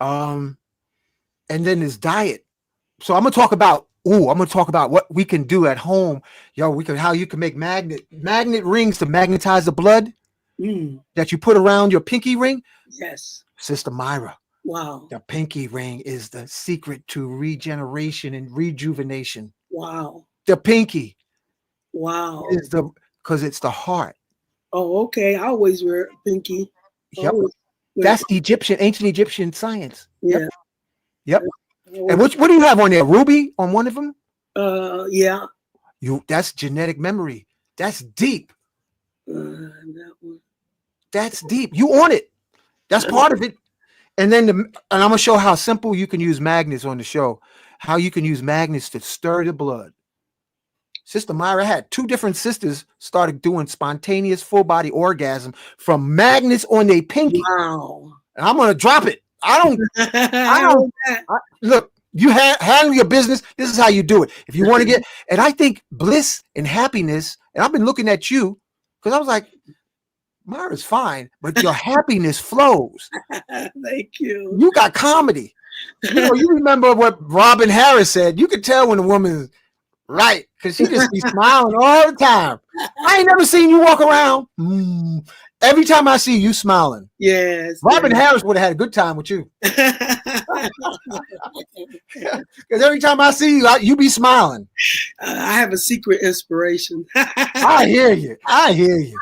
And then this diet. So I'm gonna talk about what we can do at home. How you can make magnet rings to magnetize the blood that you put around your pinky ring. Yes. Sister Myra. Wow. The pinky ring is the secret to regeneration and rejuvenation. Wow. The pinky. Wow. Is because it's the heart. Oh, okay. I always wear pinky. Yep. That's ancient Egyptian science. Yeah. Yep. And what do you have on there? Ruby on one of them? Yeah. That's genetic memory. That's deep. That one. That's deep. You on it. That's part of it. And then and I'm gonna show how simple you can use magnets on the show. How you can use magnets to stir the blood. Sister Myra had 2 different sisters started doing spontaneous full body orgasm from magnets on their pinky. Wow. And I'm gonna drop it. I don't look, you handle your business. This is how you do it. If you want to and I think bliss and happiness, and I've been looking at you because I was like, Myra's fine, but your happiness flows. Thank you. You got comedy. You remember what Robin Harris said. You could tell when a woman is right because she just be smiling all the time. I ain't never seen you walk around. Every time I see you smiling. Yes. Robin yes. Harris would have had a good time with you. Because every time I see you, you be smiling. I have a secret inspiration. I hear you. I hear you.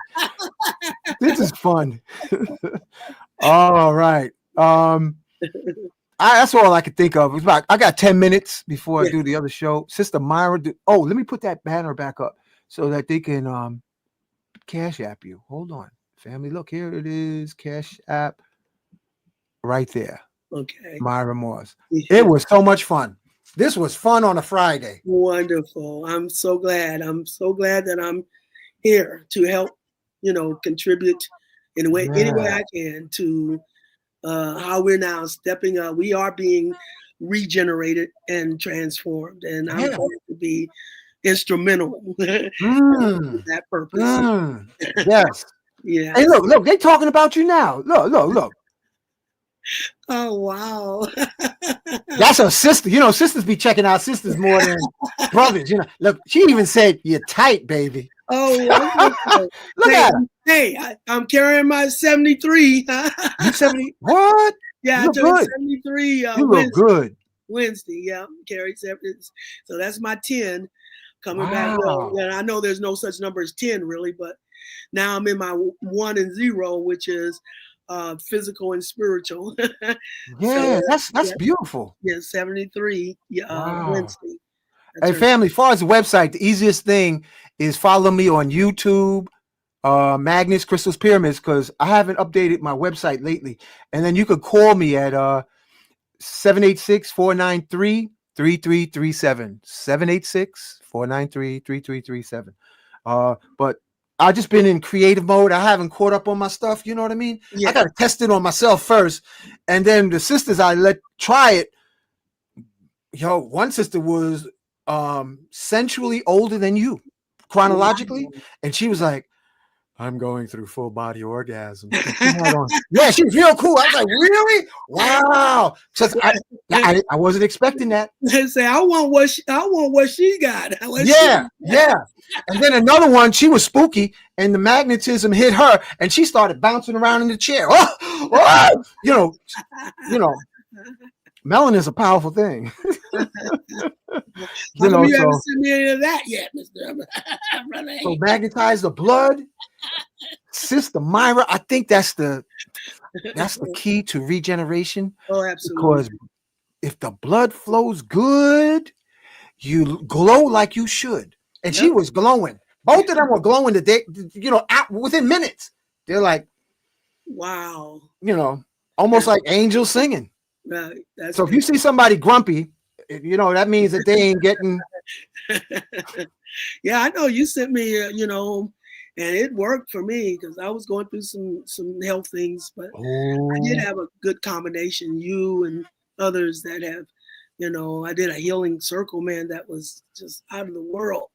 This is fun. All right. That's all I could think of. I got 10 minutes before I do the other show. Sister Myra. Let me put that banner back up so that they can Cash App you. Hold on. Family, look, here it is. Cash App right there. Okay. Myra Morse. It was so much fun. This was fun on a Friday. Wonderful. I'm so glad. I'm so glad that I'm here to help, contribute in any way I can to how we're now stepping up. We are being regenerated and transformed, and I'm going to be instrumental in that purpose. Yes. Yeah. Hey, look, they talking about you now. Look. Oh, wow. That's her sister. Sisters be checking out sisters more than brothers. Look, she even said, "You're tight, baby." Oh, look at her. Hey, I'm carrying my 73. You 70? What? Yeah, I turned 73. You look good. Wednesday, yeah, carried 70. So that's my 10 coming back. Well, I know there's no such number as 10 really, but now I'm in my 1 and 0, which is physical and spiritual. Yeah, that's beautiful. Yeah, 73. Yeah, Wednesday. Hey, family, as far as the website, the easiest thing is follow me on YouTube, Magnets, Crystals, Pyramids, because I haven't updated my website lately. And then you could call me at 786-493-3337. 786-493-3337. But I've just been in creative mode. I haven't caught up on my stuff. You know what I mean? Yeah. I got to test it on myself first. And then the sisters I let try it. One sister was sensually older than you chronologically. And she was like, I'm going through full body orgasm. Yeah, she was real cool. I was like, really? Wow. So I wasn't expecting that. Say, I want what she got. Yeah. And then another one, she was spooky, and the magnetism hit her, and she started bouncing around in the chair. Melanin is a powerful thing. You haven't sent me any of that yet, Mr. So magnetize the blood. Sister Myra, I think that's the key to regeneration. Oh, absolutely. Because if the blood flows good, you glow like you should. And she was glowing. Both of them were glowing within minutes. They're like, wow. Almost like angels singing. Right. So if you see somebody grumpy, that means that they ain't getting. Yeah, I know you sent me, and it worked for me because I was going through some health things, but I did have a good combination. You and others that have, I did a healing circle, man, that was just out of the world.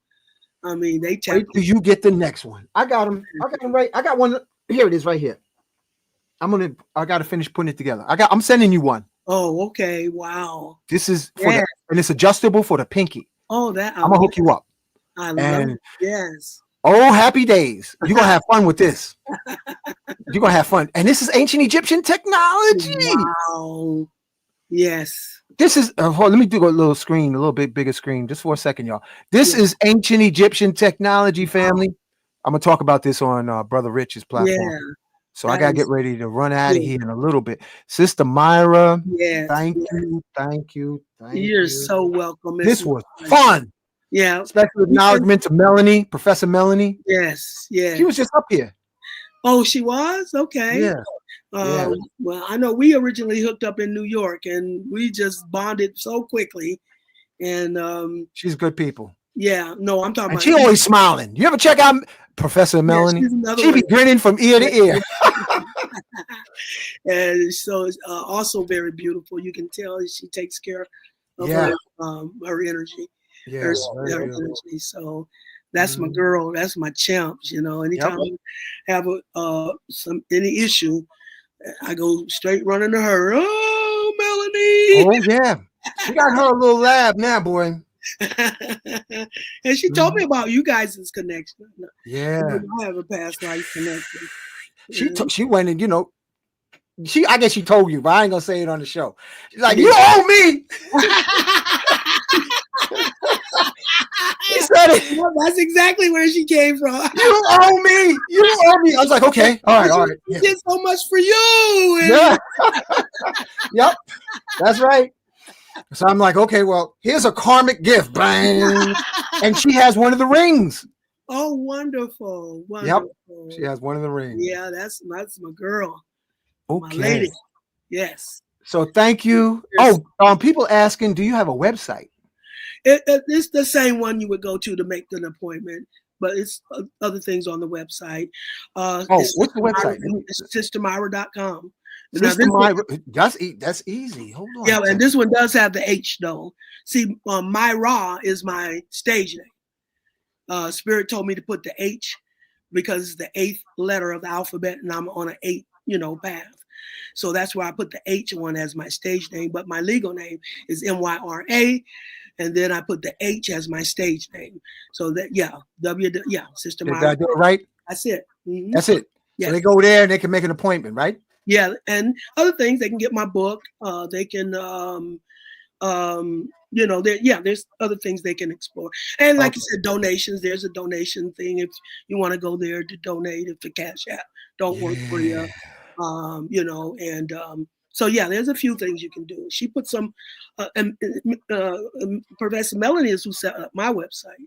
I mean, they Wait till you get the next one. I got them right. I got one. Here it is right here. I got to finish putting it together. I'm sending you one. Oh, okay. Wow. This is and it's adjustable for the pinky. Oh, I'm gonna hook you up. I love it. Yes. Oh, happy days. You're gonna have fun with this. You're gonna have fun. And this is ancient Egyptian technology. Wow. Yes. This is let me do a little screen, a little bit bigger screen, just for a second, y'all. This is ancient Egyptian technology, family. I'm gonna talk about this on Brother Rich's platform. Yeah. So I gotta get ready to run out of here in a little bit. Sister Myra, thank you. You're so welcome. This was fun. Yeah. Special acknowledgement to Melanie, Professor Melanie. Yes. She was just up here. Oh, she was? Okay. Yeah. Well, I know we originally hooked up in New York, and we just bonded so quickly. And she's good people. Yeah, no, I'm talking about. She always smiling. You ever check out Professor Melanie? She be grinning from ear to ear. And so it's also very beautiful. You can tell she takes care of her energy. Yeah, her energy. So that's my girl. That's my champ. Anytime I have any issue, I go straight running to her. Oh, Melanie. Oh yeah, she got her little lab now, boy. And she told me about you guys' connection. Yeah, I have a past life connection. She went and I guess she told you, but I ain't gonna say it on the show. She's like, you owe me. She said it. Well, that's exactly where she came from. You owe me. You owe me. I was like, okay, all right. She did so much for you. Yeah. Yep. That's right. So I'm like, okay, well, here's a karmic gift. Bang. And she has one of the rings. Oh, wonderful. Yep. She has one of the rings. Yeah, that's my girl. Okay. My lady. Yes. So thank you. Yes. Oh, people asking, do you have a website? It's the same one you would go to make an appointment, but it's other things on the website. What's the website? It's sistermyra.com. Sister Myra, that's easy. Hold on. Yeah, and this one does have the H though. See, Myra is my stage name. Spirit told me to put the H because it's the 8th letter of the alphabet, and I'm on an 8, path. So that's why I put the H one as my stage name. But my legal name is Myra, and then I put the H as my stage name. So that Sister Myra. Did I do it right? That's it. Mm-hmm. That's it. Yes. So they go there and they can make an appointment, right? Yeah, and other things, they can get my book. They can, there's other things they can explore. And like you said, donations. There's a donation thing if you want to go there to donate. If the Cash App don't work for you, so there's a few things you can do. She put some, Professor Melanie is who set up my website,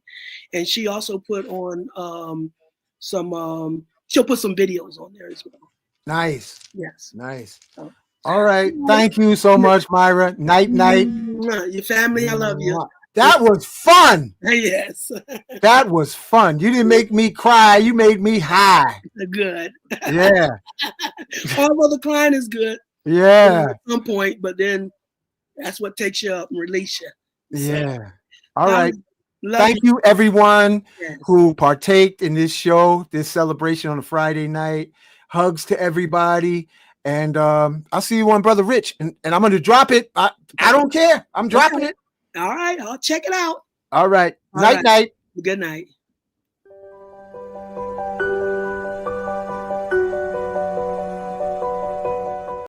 and she also put on she'll put some videos on there as well. Nice. Yes. Nice. All right. Thank you so much, Myra. Night. Your family, I love you. That was fun. Yes. That was fun. You didn't make me cry. You made me high. Good. Yeah. Although the crying is good. Yeah. At some point, but then that's what takes you up and release you. Yeah. All right. Thank you, everyone who partaked in this show, this celebration on a Friday night. Hugs to everybody. And I'll see you on Brother Rich. And I'm going to drop it. I don't care. I'm dropping it. All right. I'll check it out. All right. Night. Good night.